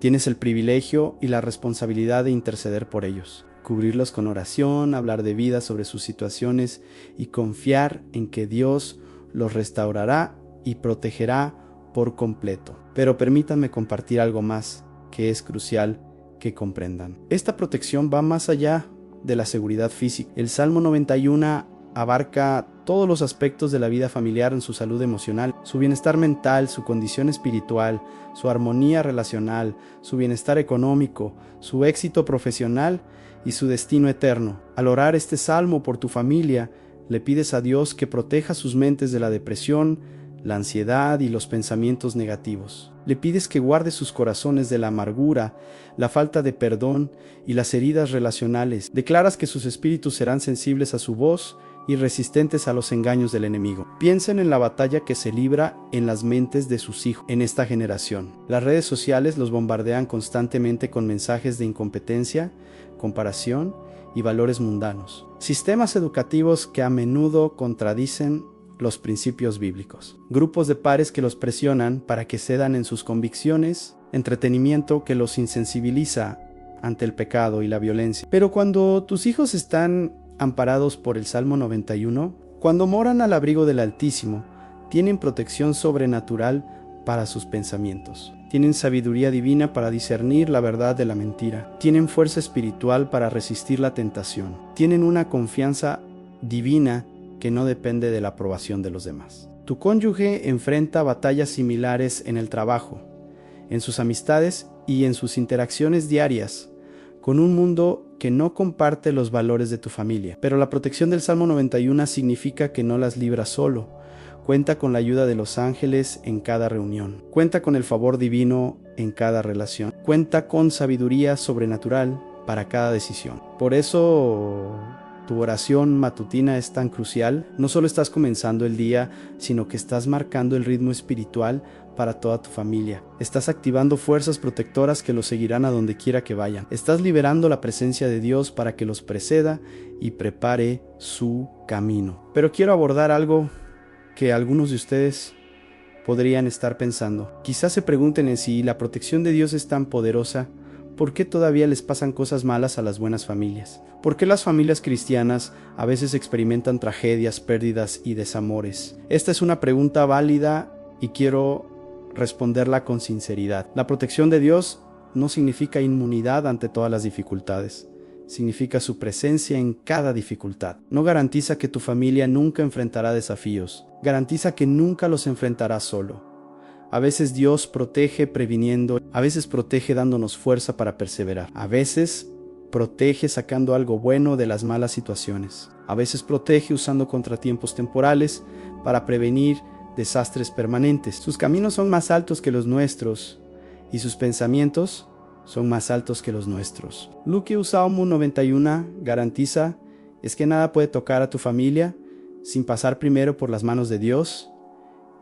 tienes el privilegio y la responsabilidad de interceder por ellos. Cubrirlos con oración, hablar de vida sobre sus situaciones y confiar en que Dios los restaurará y protegerá por completo. Pero permítanme compartir algo más que es crucial que comprendan. Esta protección va más allá de la seguridad física. El Salmo 91 abarca todos los aspectos de la vida familiar en su salud emocional, su bienestar mental, su condición espiritual, su armonía relacional, su bienestar económico, su éxito profesional y su destino eterno. Al orar este salmo por tu familia, le pides a Dios que proteja sus mentes de la depresión, la ansiedad y los pensamientos negativos. Le pides que guarde sus corazones de la amargura, la falta de perdón y las heridas relacionales. Declaras que sus espíritus serán sensibles a su voz y resistentes a los engaños del enemigo. Piensen en la batalla que se libra en las mentes de sus hijos en esta generación. Las redes sociales los bombardean constantemente con mensajes de incompetencia, comparación y valores mundanos. Sistemas educativos que a menudo contradicen los principios bíblicos. Grupos de pares que los presionan para que cedan en sus convicciones, entretenimiento que los insensibiliza ante el pecado y la violencia. Pero cuando tus hijos están amparados por el Salmo 91, cuando moran al abrigo del Altísimo, tienen protección sobrenatural para sus pensamientos. Tienen sabiduría divina para discernir la verdad de la mentira. Tienen fuerza espiritual para resistir la tentación. Tienen una confianza divina que no depende de la aprobación de los demás. Tu cónyuge enfrenta batallas similares en el trabajo, en sus amistades y en sus interacciones diarias, con un mundo que no comparte los valores de tu familia. Pero la protección del Salmo 91 significa que no las libras solo. Cuenta con la ayuda de los ángeles en cada reunión. Cuenta con el favor divino en cada relación. Cuenta con sabiduría sobrenatural para cada decisión. Por eso tu oración matutina es tan crucial. No solo estás comenzando el día, sino que estás marcando el ritmo espiritual para toda tu familia. Estás activando fuerzas protectoras que los seguirán a donde quiera que vayan. Estás liberando la presencia de Dios para que los preceda y prepare su camino. Pero quiero abordar algo que algunos de ustedes podrían estar pensando. Quizás se pregunten en si la protección de Dios es tan poderosa, ¿por qué todavía les pasan cosas malas a las buenas familias? ¿Por qué las familias cristianas a veces experimentan tragedias, pérdidas y desamores? Esta es una pregunta válida y quiero responderla con sinceridad. La protección de Dios no significa inmunidad ante todas las dificultades. Significa su presencia en cada dificultad. No garantiza que tu familia nunca enfrentará desafíos. Garantiza que nunca los enfrentarás solo. A veces Dios protege previniendo, a veces protege dándonos fuerza para perseverar. A veces protege sacando algo bueno de las malas situaciones. A veces protege usando contratiempos temporales para prevenir desastres permanentes. Sus caminos son más altos que los nuestros y sus pensamientos son más altos que los nuestros. Lo que Salmo 91 garantiza es que nada puede tocar a tu familia sin pasar primero por las manos de Dios,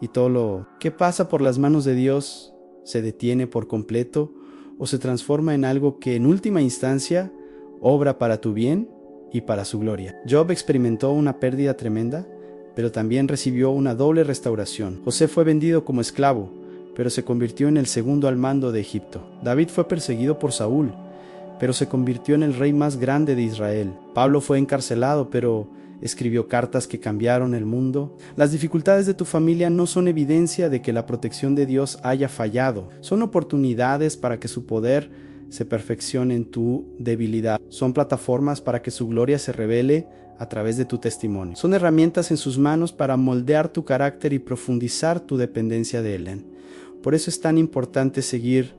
y todo lo que pasa por las manos de Dios se detiene por completo o se transforma en algo que en última instancia obra para tu bien y para su gloria. Job experimentó una pérdida tremenda, pero también recibió una doble restauración. José fue vendido como esclavo, pero se convirtió en el segundo al mando de Egipto. David fue perseguido por Saúl, pero se convirtió en el rey más grande de Israel. Pablo fue encarcelado, pero escribió cartas que cambiaron el mundo. Las dificultades de tu familia no son evidencia de que la protección de Dios haya fallado. Son oportunidades para que su poder se perfeccione en tu debilidad. Son plataformas para que su gloria se revele a través de tu testimonio. Son herramientas en sus manos para moldear tu carácter y profundizar tu dependencia de Él. Por eso es tan importante seguir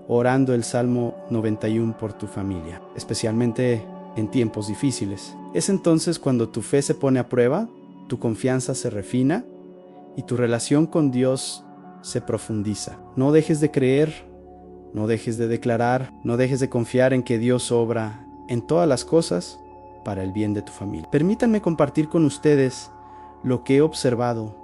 orando el Salmo 91 por tu familia, especialmente en tiempos difíciles. Es entonces cuando tu fe se pone a prueba, tu confianza se refina y tu relación con Dios se profundiza. No dejes de creer, no dejes de declarar, no dejes de confiar en que Dios obra en todas las cosas para el bien de tu familia. Permítanme compartir con ustedes lo que he observado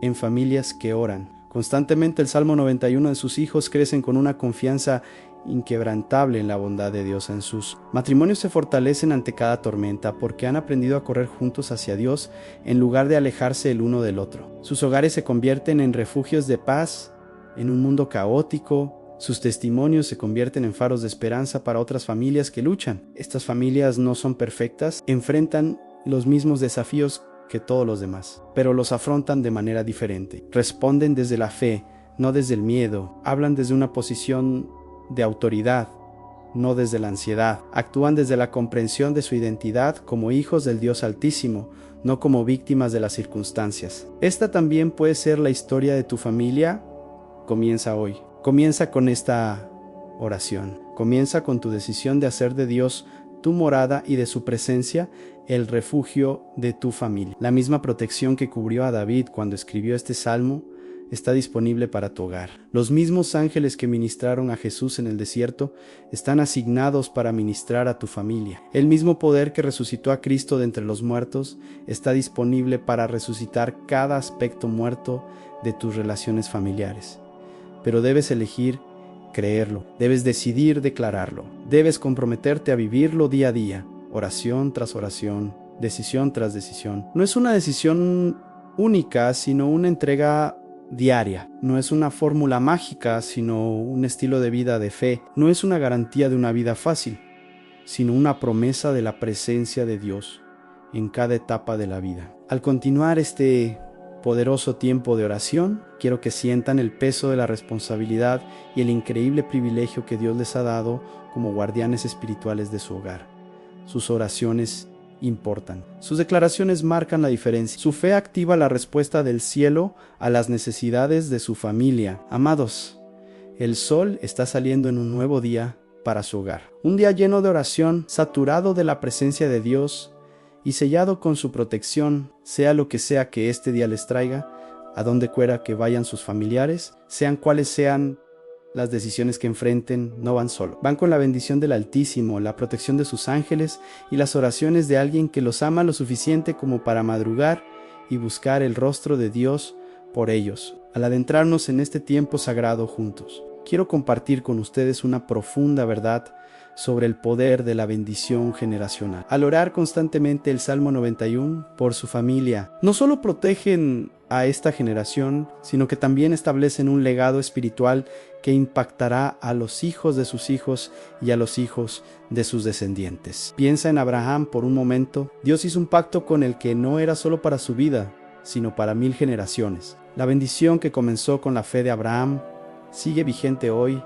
en familias que oran. Constantemente el Salmo 91 de sus hijos crecen con una confianza inquebrantable en la bondad de Dios. En sus matrimonios se fortalecen ante cada tormenta porque han aprendido a correr juntos hacia Dios en lugar de alejarse el uno del otro. Sus hogares se convierten en refugios de paz en un mundo caótico. Sus testimonios se convierten en faros de esperanza para otras familias que luchan. Estas familias no son perfectas, enfrentan los mismos desafíos que todos los demás, pero los afrontan de manera diferente. Responden desde la fe, no desde el miedo. Hablan desde una posición de autoridad, no desde la ansiedad. Actúan desde la comprensión de su identidad como hijos del Dios Altísimo, no como víctimas de las circunstancias. Esta también puede ser la historia de tu familia. Comienza hoy. Comienza con esta oración. Comienza con tu decisión de hacer de Dios tu morada y de su presencia el refugio de tu familia. La misma protección que cubrió a David cuando escribió este salmo está disponible para tu hogar. Los mismos ángeles que ministraron a Jesús en el desierto están asignados para ministrar a tu familia. El mismo poder que resucitó a Cristo de entre los muertos está disponible para resucitar cada aspecto muerto de tus relaciones familiares. Pero debes elegir creerlo, debes decidir declararlo, debes comprometerte a vivirlo día a día, oración tras oración, decisión tras decisión. No es una decisión única, sino una entrega diaria. No es una fórmula mágica, sino un estilo de vida de fe. No es una garantía de una vida fácil, sino una promesa de la presencia de Dios en cada etapa de la vida. Al continuar este poderoso tiempo de oración, quiero que sientan el peso de la responsabilidad y el increíble privilegio que Dios les ha dado como guardianes espirituales de su hogar. Sus oraciones importan. Sus declaraciones marcan la diferencia. Su fe activa la respuesta del cielo a las necesidades de su familia. Amados, el sol está saliendo en un nuevo día para su hogar. Un día lleno de oración, saturado de la presencia de Dios y sellado con su protección, sea lo que sea que este día les traiga, a donde quiera que vayan sus familiares, sean cuales sean las decisiones que enfrenten, no van solo. Van con la bendición del Altísimo, la protección de sus ángeles y las oraciones de alguien que los ama lo suficiente como para madrugar y buscar el rostro de Dios por ellos. Al adentrarnos en este tiempo sagrado juntos, quiero compartir con ustedes una profunda verdad sobre el poder de la bendición generacional. Al orar constantemente el Salmo 91 por su familia, no solo protegen a esta generación, sino que también establecen un legado espiritual que impactará a los hijos de sus hijos y a los hijos de sus descendientes. Piensa en Abraham por un momento. Dios hizo un pacto con el que no era solo para su vida, sino para 1000 generaciones. La bendición que comenzó con la fe de Abraham sigue vigente hoy,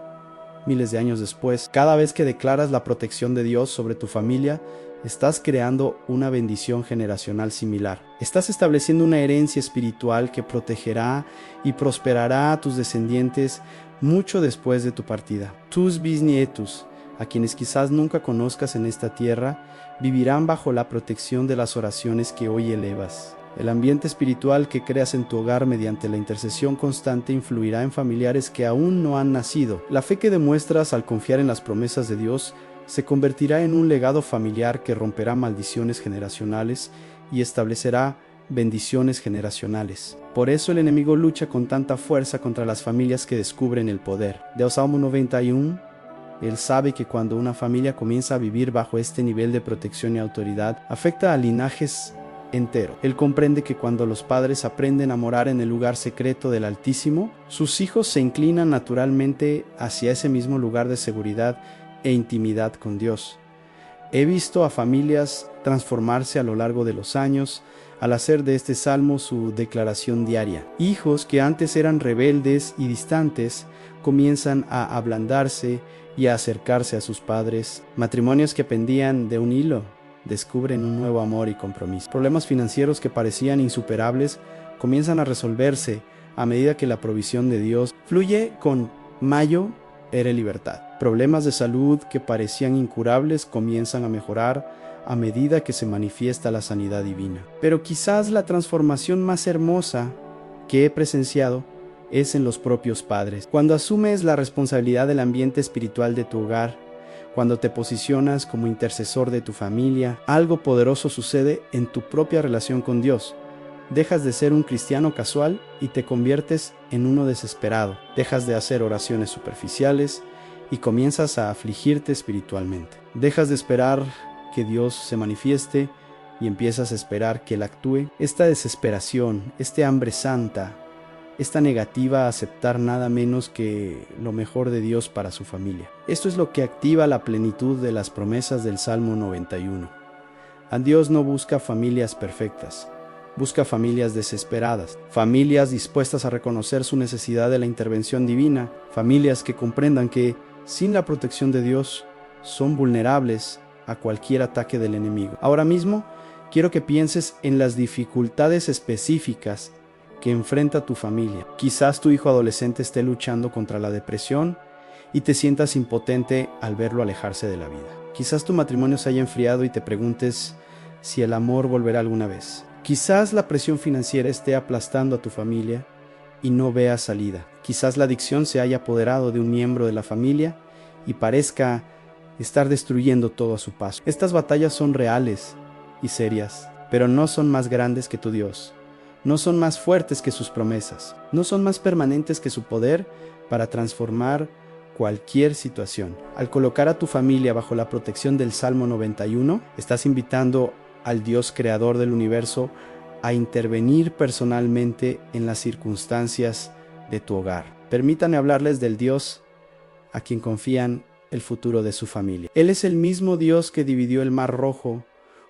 miles de años después. Cada vez que declaras la protección de Dios sobre tu familia, estás creando una bendición generacional similar. Estás estableciendo una herencia espiritual que protegerá y prosperará a tus descendientes mucho después de tu partida. Tus bisnietos, a quienes quizás nunca conozcas en esta tierra, vivirán bajo la protección de las oraciones que hoy elevas. El ambiente espiritual que creas en tu hogar mediante la intercesión constante influirá en familiares que aún no han nacido. La fe que demuestras al confiar en las promesas de Dios se convertirá en un legado familiar que romperá maldiciones generacionales y establecerá bendiciones generacionales. Por eso el enemigo lucha con tanta fuerza contra las familias que descubren el poder. De Salmo 91, él sabe que cuando una familia comienza a vivir bajo este nivel de protección y autoridad, afecta a linajes entero. Él comprende que cuando los padres aprenden a morar en el lugar secreto del Altísimo, sus hijos se inclinan naturalmente hacia ese mismo lugar de seguridad e intimidad con Dios. He visto a familias transformarse a lo largo de los años al hacer de este salmo su declaración diaria. Hijos que antes eran rebeldes y distantes comienzan a ablandarse y a acercarse a sus padres. Matrimonios que pendían de un hilo descubren un nuevo amor y compromiso. Problemas financieros que parecían insuperables comienzan a resolverse a medida que la provisión de Dios fluye con mayo era libertad. Problemas de salud que parecían incurables comienzan a mejorar a medida que se manifiesta la sanidad divina. Pero quizás la transformación más hermosa que he presenciado es en los propios padres. Cuando asumes la responsabilidad del ambiente espiritual de tu hogar, cuando te posicionas como intercesor de tu familia, algo poderoso sucede en tu propia relación con Dios. Dejas de ser un cristiano casual y te conviertes en uno desesperado. Dejas de hacer oraciones superficiales y comienzas a afligirte espiritualmente. Dejas de esperar que Dios se manifieste y empiezas a esperar que Él actúe. Esta desesperación, este hambre santa, esta negativa a aceptar nada menos que lo mejor de Dios para su familia. Esto es lo que activa la plenitud de las promesas del Salmo 91. A Dios no busca familias perfectas, busca familias desesperadas, familias dispuestas a reconocer su necesidad de la intervención divina, familias que comprendan que, sin la protección de Dios, son vulnerables a cualquier ataque del enemigo. Ahora mismo, quiero que pienses en las dificultades específicas que enfrenta tu familia. Quizás tu hijo adolescente esté luchando contra la depresión y te sientas impotente al verlo alejarse de la vida. Quizás tu matrimonio se haya enfriado y te preguntes si el amor volverá alguna vez. Quizás la presión financiera esté aplastando a tu familia y no veas salida. Quizás la adicción se haya apoderado de un miembro de la familia y parezca estar destruyendo todo a su paso. Estas batallas son reales y serias, pero no son más grandes que tu Dios. No son más fuertes que sus promesas, no son más permanentes que su poder para transformar cualquier situación. Al colocar a tu familia bajo la protección del Salmo 91, estás invitando al Dios creador del universo a intervenir personalmente en las circunstancias de tu hogar. Permítanme hablarles del Dios a quien confían el futuro de su familia. Él es el mismo Dios que dividió el Mar Rojo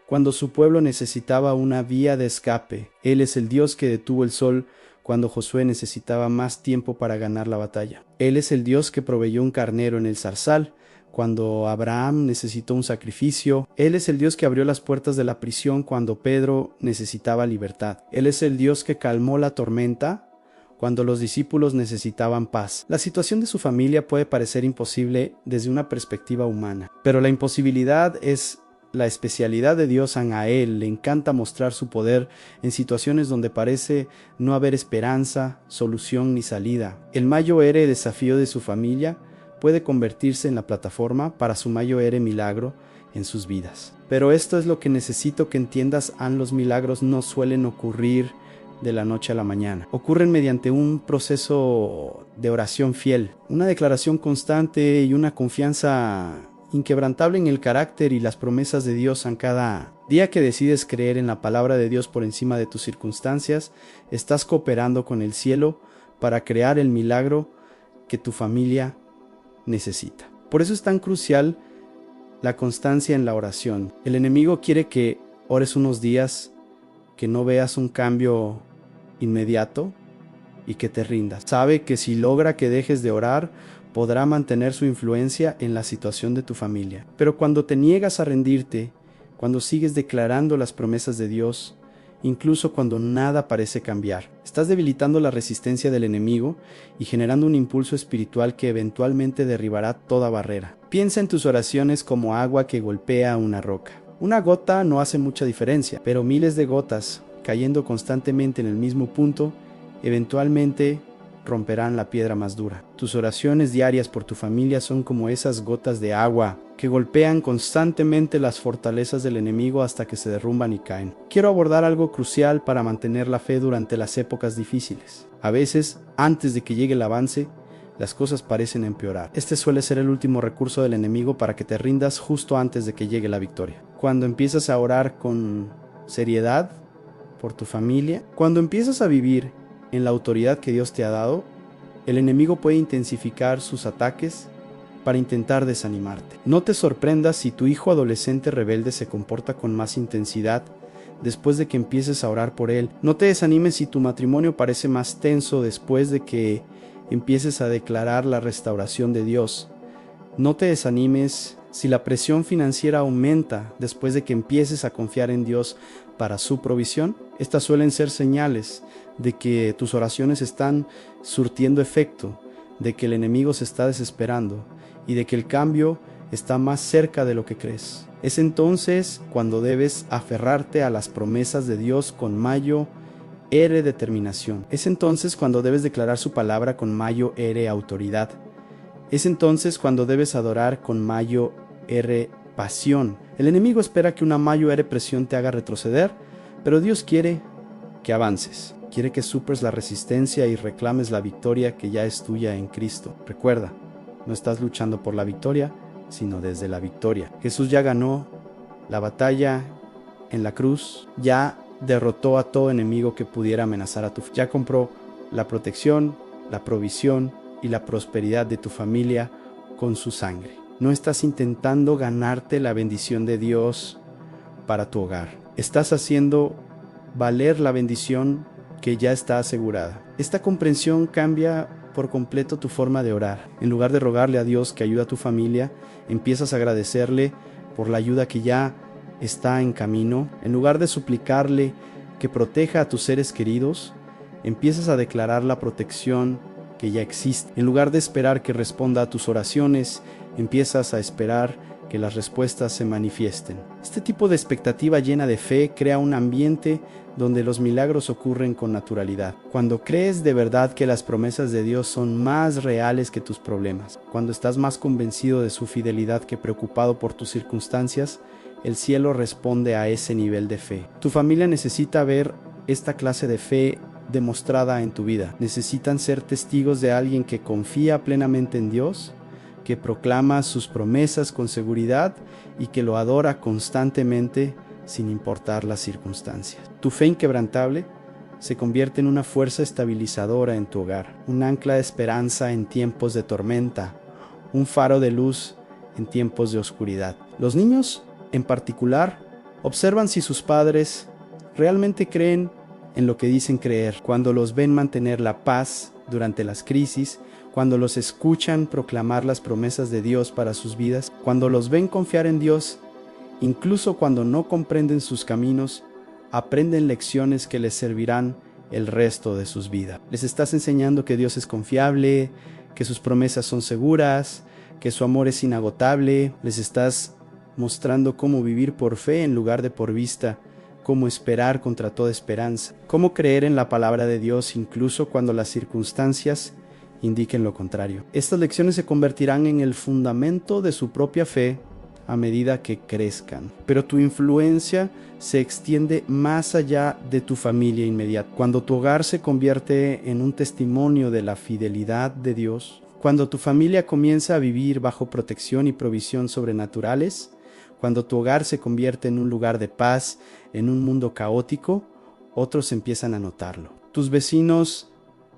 cuando su pueblo necesitaba una vía de escape. Él es el Dios que detuvo el sol cuando Josué necesitaba más tiempo para ganar la batalla. Él es el Dios que proveyó un carnero en el zarzal cuando Abraham necesitó un sacrificio. Él es el Dios que abrió las puertas de la prisión cuando Pedro necesitaba libertad. Él es el Dios que calmó la tormenta cuando los discípulos necesitaban paz. La situación de su familia puede parecer imposible desde una perspectiva humana, pero la imposibilidad es la especialidad de Dios. A Él le encanta mostrar su poder en situaciones donde parece no haber esperanza, solución ni salida. El Mayo Ere desafío de su familia puede convertirse en la plataforma para su Mayo Ere milagro en sus vidas. Pero esto es lo que necesito que entiendas: los milagros no suelen ocurrir de la noche a la mañana. Ocurren mediante un proceso de oración fiel, una declaración constante y una confianza inquebrantable en el carácter y las promesas de Dios. En cada día que decides creer en la palabra de Dios por encima de tus circunstancias, estás cooperando con el cielo para crear el milagro que tu familia necesita. Por eso es tan crucial la constancia en la oración. El enemigo quiere que ores unos días, que no veas un cambio inmediato y que te rindas. Sabe que si logra que dejes de orar, podrá mantener su influencia en la situación de tu familia. Pero cuando te niegas a rendirte, cuando sigues declarando las promesas de Dios, incluso cuando nada parece cambiar. Estás debilitando la resistencia del enemigo y generando un impulso espiritual que eventualmente derribará toda barrera. Piensa en tus oraciones como agua que golpea una roca. Una gota no hace mucha diferencia, pero miles de gotas, cayendo constantemente en el mismo punto, eventualmente romperán la piedra más dura. Tus oraciones diarias por tu familia son como esas gotas de agua que golpean constantemente las fortalezas del enemigo hasta que se derrumban y caen. Quiero abordar algo crucial para mantener la fe durante las épocas difíciles. A veces, antes de que llegue el avance, las cosas parecen empeorar. Este suele ser el último recurso del enemigo para que te rindas justo antes de que llegue la victoria. Cuando empiezas a orar con seriedad por tu familia, cuando empiezas a vivir en la autoridad que Dios te ha dado, el enemigo puede intensificar sus ataques para intentar desanimarte. No te sorprendas si tu hijo adolescente rebelde se comporta con más intensidad después de que empieces a orar por él. No te desanimes si tu matrimonio parece más tenso después de que empieces a declarar la restauración de Dios. No te desanimes si la presión financiera aumenta después de que empieces a confiar en Dios para su provisión. Estas suelen ser señales de que tus oraciones están surtiendo efecto, de que el enemigo se está desesperando y de que el cambio está más cerca de lo que crees. Es entonces cuando debes aferrarte a las promesas de Dios con mayor determinación. Es entonces cuando debes declarar su palabra con mayor autoridad. Es entonces cuando debes adorar con mayor pasión. El enemigo espera que una mayor presión te haga retroceder, pero Dios quiere que avances. Quiere que superes la resistencia y reclames la victoria que ya es tuya en Cristo. Recuerda, no estás luchando por la victoria, sino desde la victoria. Jesús ya ganó la batalla en la cruz, ya derrotó a todo enemigo que pudiera amenazar a tu familia. Ya compró la protección, la provisión y la prosperidad de tu familia con su sangre. No estás intentando ganarte la bendición de Dios para tu hogar. Estás haciendo valer la bendición que ya está asegurada. Esta comprensión cambia por completo tu forma de orar. En lugar de rogarle a Dios que ayude a tu familia, empiezas a agradecerle por la ayuda que ya está en camino. En lugar de suplicarle que proteja a tus seres queridos, empiezas a declarar la protección que ya existe. En lugar de esperar que responda a tus oraciones, empiezas a esperar que las respuestas se manifiesten. Este tipo de expectativa llena de fe crea un ambiente donde los milagros ocurren con naturalidad. Cuando crees de verdad que las promesas de Dios son más reales que tus problemas, cuando estás más convencido de su fidelidad que preocupado por tus circunstancias, el cielo responde a ese nivel de fe. Tu familia necesita ver esta clase de fe demostrada en tu vida. Necesitan ser testigos de alguien que confía plenamente en Dios, que proclama sus promesas con seguridad y que lo adora constantemente sin importar las circunstancias. Tu fe inquebrantable se convierte en una fuerza estabilizadora en tu hogar, un ancla de esperanza en tiempos de tormenta, un faro de luz en tiempos de oscuridad. Los niños, en particular, observan si sus padres realmente creen en lo que dicen creer. Cuando los ven mantener la paz durante las crisis, cuando los escuchan proclamar las promesas de Dios para sus vidas, cuando los ven confiar en Dios, incluso cuando no comprenden sus caminos, aprenden lecciones que les servirán el resto de sus vidas. Les estás enseñando que Dios es confiable, que sus promesas son seguras, que su amor es inagotable. Les estás mostrando cómo vivir por fe en lugar de por vista, cómo esperar contra toda esperanza, cómo creer en la palabra de Dios incluso cuando las circunstancias indiquen lo contrario. Estas lecciones se convertirán en el fundamento de su propia fe a medida que crezcan. Pero tu influencia se extiende más allá de tu familia inmediata. Cuando tu hogar se convierte en un testimonio de la fidelidad de Dios, cuando tu familia comienza a vivir bajo protección y provisión sobrenaturales, cuando tu hogar se convierte en un lugar de paz, en un mundo caótico, otros empiezan a notarlo. Tus vecinos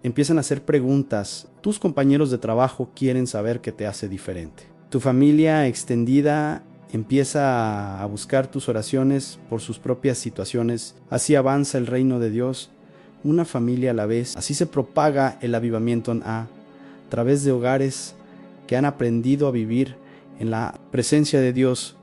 empiezan a hacer preguntas. Tus compañeros de trabajo quieren saber qué te hace diferente. Tu familia extendida empieza a buscar tus oraciones por sus propias situaciones. Así avanza el reino de Dios, una familia a la vez. Así se propaga el avivamiento a través de hogares que han aprendido a vivir en la presencia de Dios,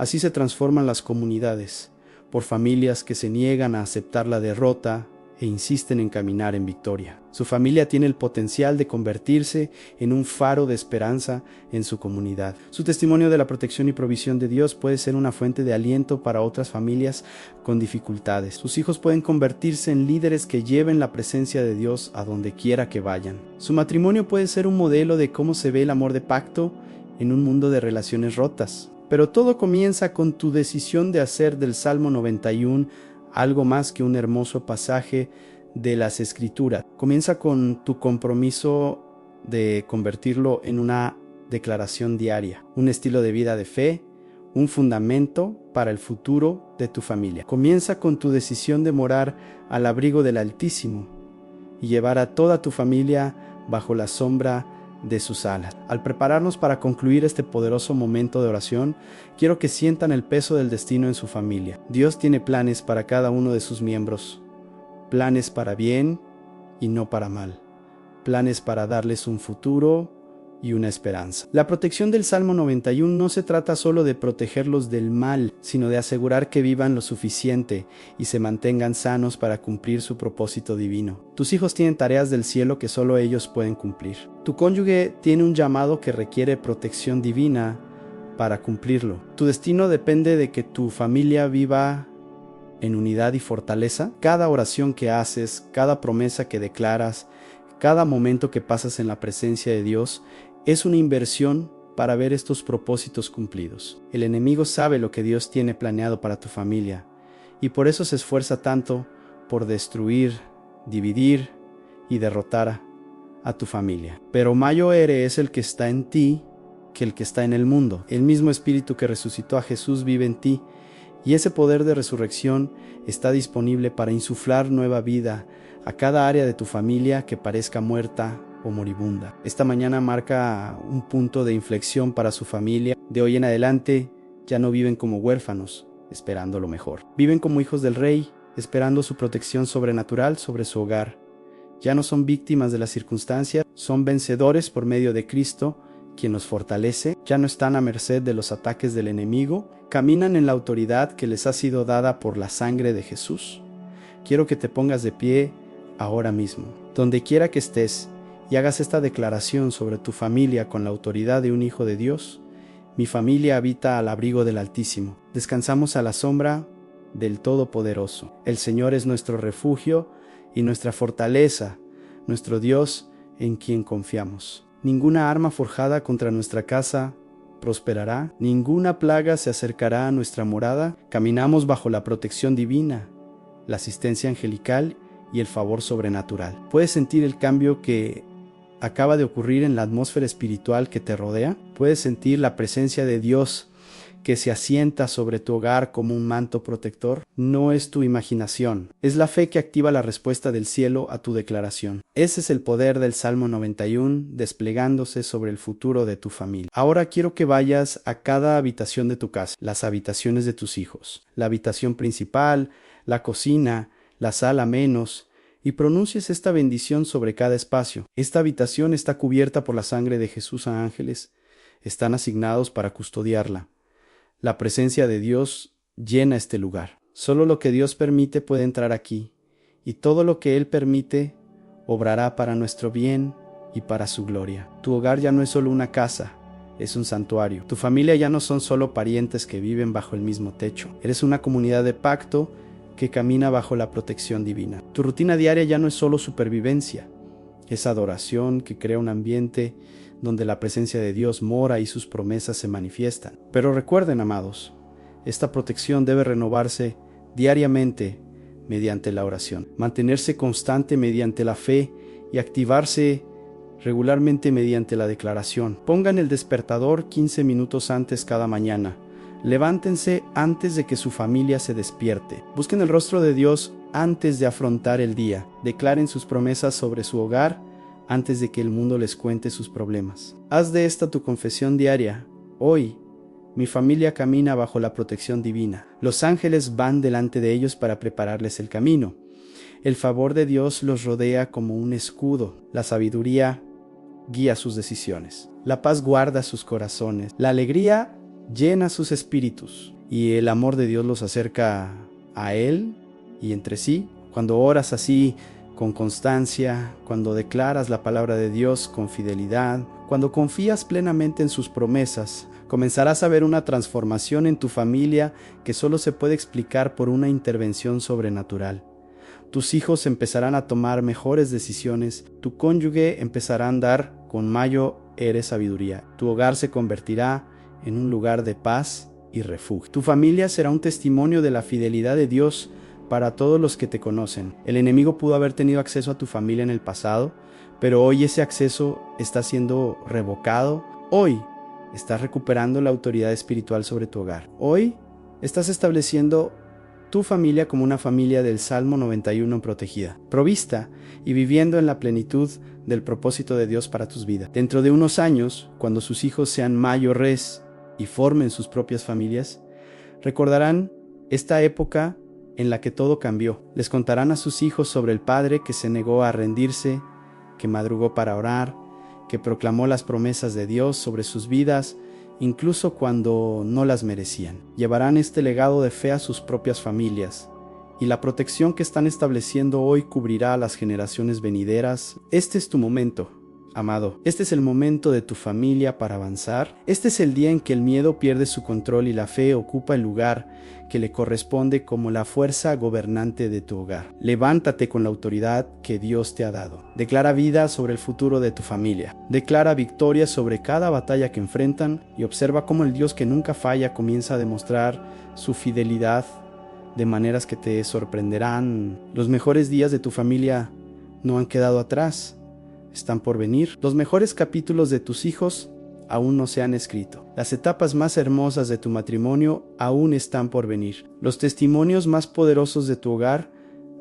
Así se transforman las comunidades, por familias que se niegan a aceptar la derrota e insisten en caminar en victoria. Su familia tiene el potencial de convertirse en un faro de esperanza en su comunidad. Su testimonio de la protección y provisión de Dios puede ser una fuente de aliento para otras familias con dificultades. Sus hijos pueden convertirse en líderes que lleven la presencia de Dios a donde quiera que vayan. Su matrimonio puede ser un modelo de cómo se ve el amor de pacto en un mundo de relaciones rotas. Pero todo comienza con tu decisión de hacer del Salmo 91 algo más que un hermoso pasaje de las Escrituras. Comienza con tu compromiso de convertirlo en una declaración diaria, un estilo de vida de fe, un fundamento para el futuro de tu familia. Comienza con tu decisión de morar al abrigo del Altísimo y llevar a toda tu familia bajo la sombra de sus alas. Al prepararnos para concluir este poderoso momento de oración, quiero que sientan el peso del destino en su familia. Dios tiene planes para cada uno de sus miembros, planes para bien y no para mal, planes para darles un futuro y una esperanza. La protección del Salmo 91 no se trata solo de protegerlos del mal, sino de asegurar que vivan lo suficiente y se mantengan sanos para cumplir su propósito divino. Tus hijos tienen tareas del cielo que solo ellos pueden cumplir. Tu cónyuge tiene un llamado que requiere protección divina para cumplirlo. Tu destino depende de que tu familia viva en unidad y fortaleza. Cada oración que haces, cada promesa que declaras, cada momento que pasas en la presencia de Dios es una inversión para ver estos propósitos cumplidos. El enemigo sabe lo que Dios tiene planeado para tu familia y por eso se esfuerza tanto por destruir, dividir y derrotar a tu familia. Pero mayor es el que está en ti que el que está en el mundo. El mismo Espíritu que resucitó a Jesús vive en ti y ese poder de resurrección está disponible para insuflar nueva vida a cada área de tu familia que parezca muerta o moribunda. Esta mañana marca un punto de inflexión para su familia. De hoy en adelante ya no viven como huérfanos, esperando lo mejor. Viven como hijos del Rey, esperando su protección sobrenatural sobre su hogar. Ya no son víctimas de las circunstancias, son vencedores por medio de Cristo, quien los fortalece. Ya no están a merced de los ataques del enemigo, caminan en la autoridad que les ha sido dada por la sangre de Jesús. Quiero que te pongas de pie ahora mismo, donde quiera que estés, y hagas esta declaración sobre tu familia con la autoridad de un hijo de Dios. Mi familia habita al abrigo del Altísimo. Descansamos a la sombra del Todopoderoso. El Señor es nuestro refugio y nuestra fortaleza, nuestro Dios en quien confiamos. Ninguna arma forjada contra nuestra casa prosperará, ninguna plaga se acercará a nuestra morada. Caminamos bajo la protección divina, la asistencia angelical y el favor sobrenatural. ¿Puedes sentir el cambio que acaba de ocurrir en la atmósfera espiritual que te rodea? ¿Puedes sentir la presencia de Dios que se asienta sobre tu hogar como un manto protector? No es tu imaginación, es la fe que activa la respuesta del cielo a tu declaración. Ese es el poder del Salmo 91 desplegándose sobre el futuro de tu familia. Ahora quiero que vayas a cada habitación de tu casa, las habitaciones de tus hijos, la habitación principal, la cocina, la sala menos, y pronuncies esta bendición sobre cada espacio. Esta habitación está cubierta por la sangre de Jesús. A ángeles están asignados para custodiarla. La presencia de Dios llena este lugar. Solo lo que Dios permite puede entrar aquí, y todo lo que Él permite obrará para nuestro bien y para su gloria. Tu hogar ya no es solo una casa, es un santuario. Tu familia ya no son solo parientes que viven bajo el mismo techo. Eres una comunidad de pacto que camina bajo la protección divina. Tu rutina diaria ya no es solo supervivencia, es adoración que crea un ambiente donde la presencia de Dios mora y sus promesas se manifiestan. Pero recuerden, amados, esta protección debe renovarse diariamente mediante la oración, mantenerse constante mediante la fe y activarse regularmente mediante la declaración. Pongan el despertador 15 minutos antes cada mañana. Levántense antes de que su familia se despierte. Busquen el rostro de Dios antes de afrontar el día. Declaren sus promesas sobre su hogar antes de que el mundo les cuente sus problemas. Haz de esta tu confesión diaria. Hoy, mi familia camina bajo la protección divina. Los ángeles van delante de ellos para prepararles el camino. El favor de Dios los rodea como un escudo. La sabiduría guía sus decisiones. La paz guarda sus corazones. La alegría llena sus espíritus. y el amor de Dios los acerca a Él y entre sí. Cuando oras así con constancia, cuando declaras la palabra de Dios con fidelidad, cuando confías plenamente en sus promesas, comenzarás a ver una transformación en tu familia que solo se puede explicar por una intervención sobrenatural. Tus hijos empezarán a tomar mejores decisiones, tu cónyuge empezará a andar con mayor sabiduría, tu hogar se convertirá en un lugar de paz y refugio. Tu familia será un testimonio de la fidelidad de Dios para todos los que te conocen. El enemigo pudo haber tenido acceso a tu familia en el pasado, pero hoy ese acceso está siendo revocado. Hoy estás recuperando la autoridad espiritual sobre tu hogar. Hoy estás estableciendo tu familia como una familia del Salmo 91 protegida, provista y viviendo en la plenitud del propósito de Dios para tus vidas. Dentro de unos años, cuando sus hijos sean mayores y formen sus propias familias, recordarán esta época en la que todo cambió. Les contarán a sus hijos sobre el padre que se negó a rendirse, que madrugó para orar, que proclamó las promesas de Dios sobre sus vidas, incluso cuando no las merecían. Llevarán este legado de fe a sus propias familias, y la protección que están estableciendo hoy cubrirá a las generaciones venideras. Este es tu momento, amado. Este es el momento de tu familia para avanzar. Este es el día en que el miedo pierde su control y la fe ocupa el lugar que le corresponde como la fuerza gobernante de tu hogar. Levántate con la autoridad que Dios te ha dado. Declara vida sobre el futuro de tu familia. Declara victoria sobre cada batalla que enfrentan y observa cómo el Dios que nunca falla comienza a demostrar su fidelidad de maneras que te sorprenderán. Los mejores días de tu familia no han quedado atrás. Están por venir. Los mejores capítulos de tus hijos aún no se han escrito. Las etapas más hermosas de tu matrimonio aún están por venir. Los testimonios más poderosos de tu hogar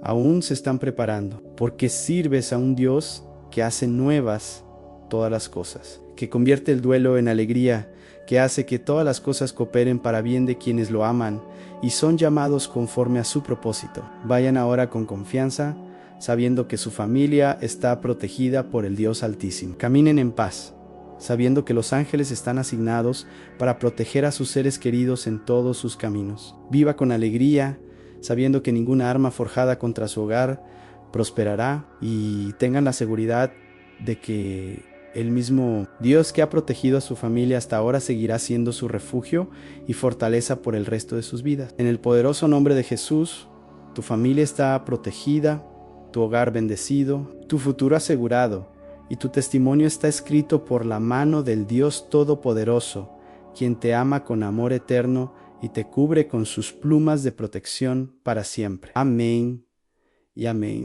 aún se están preparando, porque sirves a un Dios que hace nuevas todas las cosas, que convierte el duelo en alegría, que hace que todas las cosas cooperen para bien de quienes lo aman y son llamados conforme a su propósito. Vayan ahora con confianza, sabiendo que su familia está protegida por el Dios Altísimo. Caminen en paz, sabiendo que los ángeles están asignados para proteger a sus seres queridos en todos sus caminos. Viva con alegría, sabiendo que ninguna arma forjada contra su hogar prosperará, y tengan la seguridad de que el mismo Dios que ha protegido a su familia hasta ahora seguirá siendo su refugio y fortaleza por el resto de sus vidas. En el poderoso nombre de Jesús, tu familia está protegida, tu hogar bendecido, tu futuro asegurado, y tu testimonio está escrito por la mano del Dios Todopoderoso, quien te ama con amor eterno y te cubre con sus plumas de protección para siempre. Amén y amén.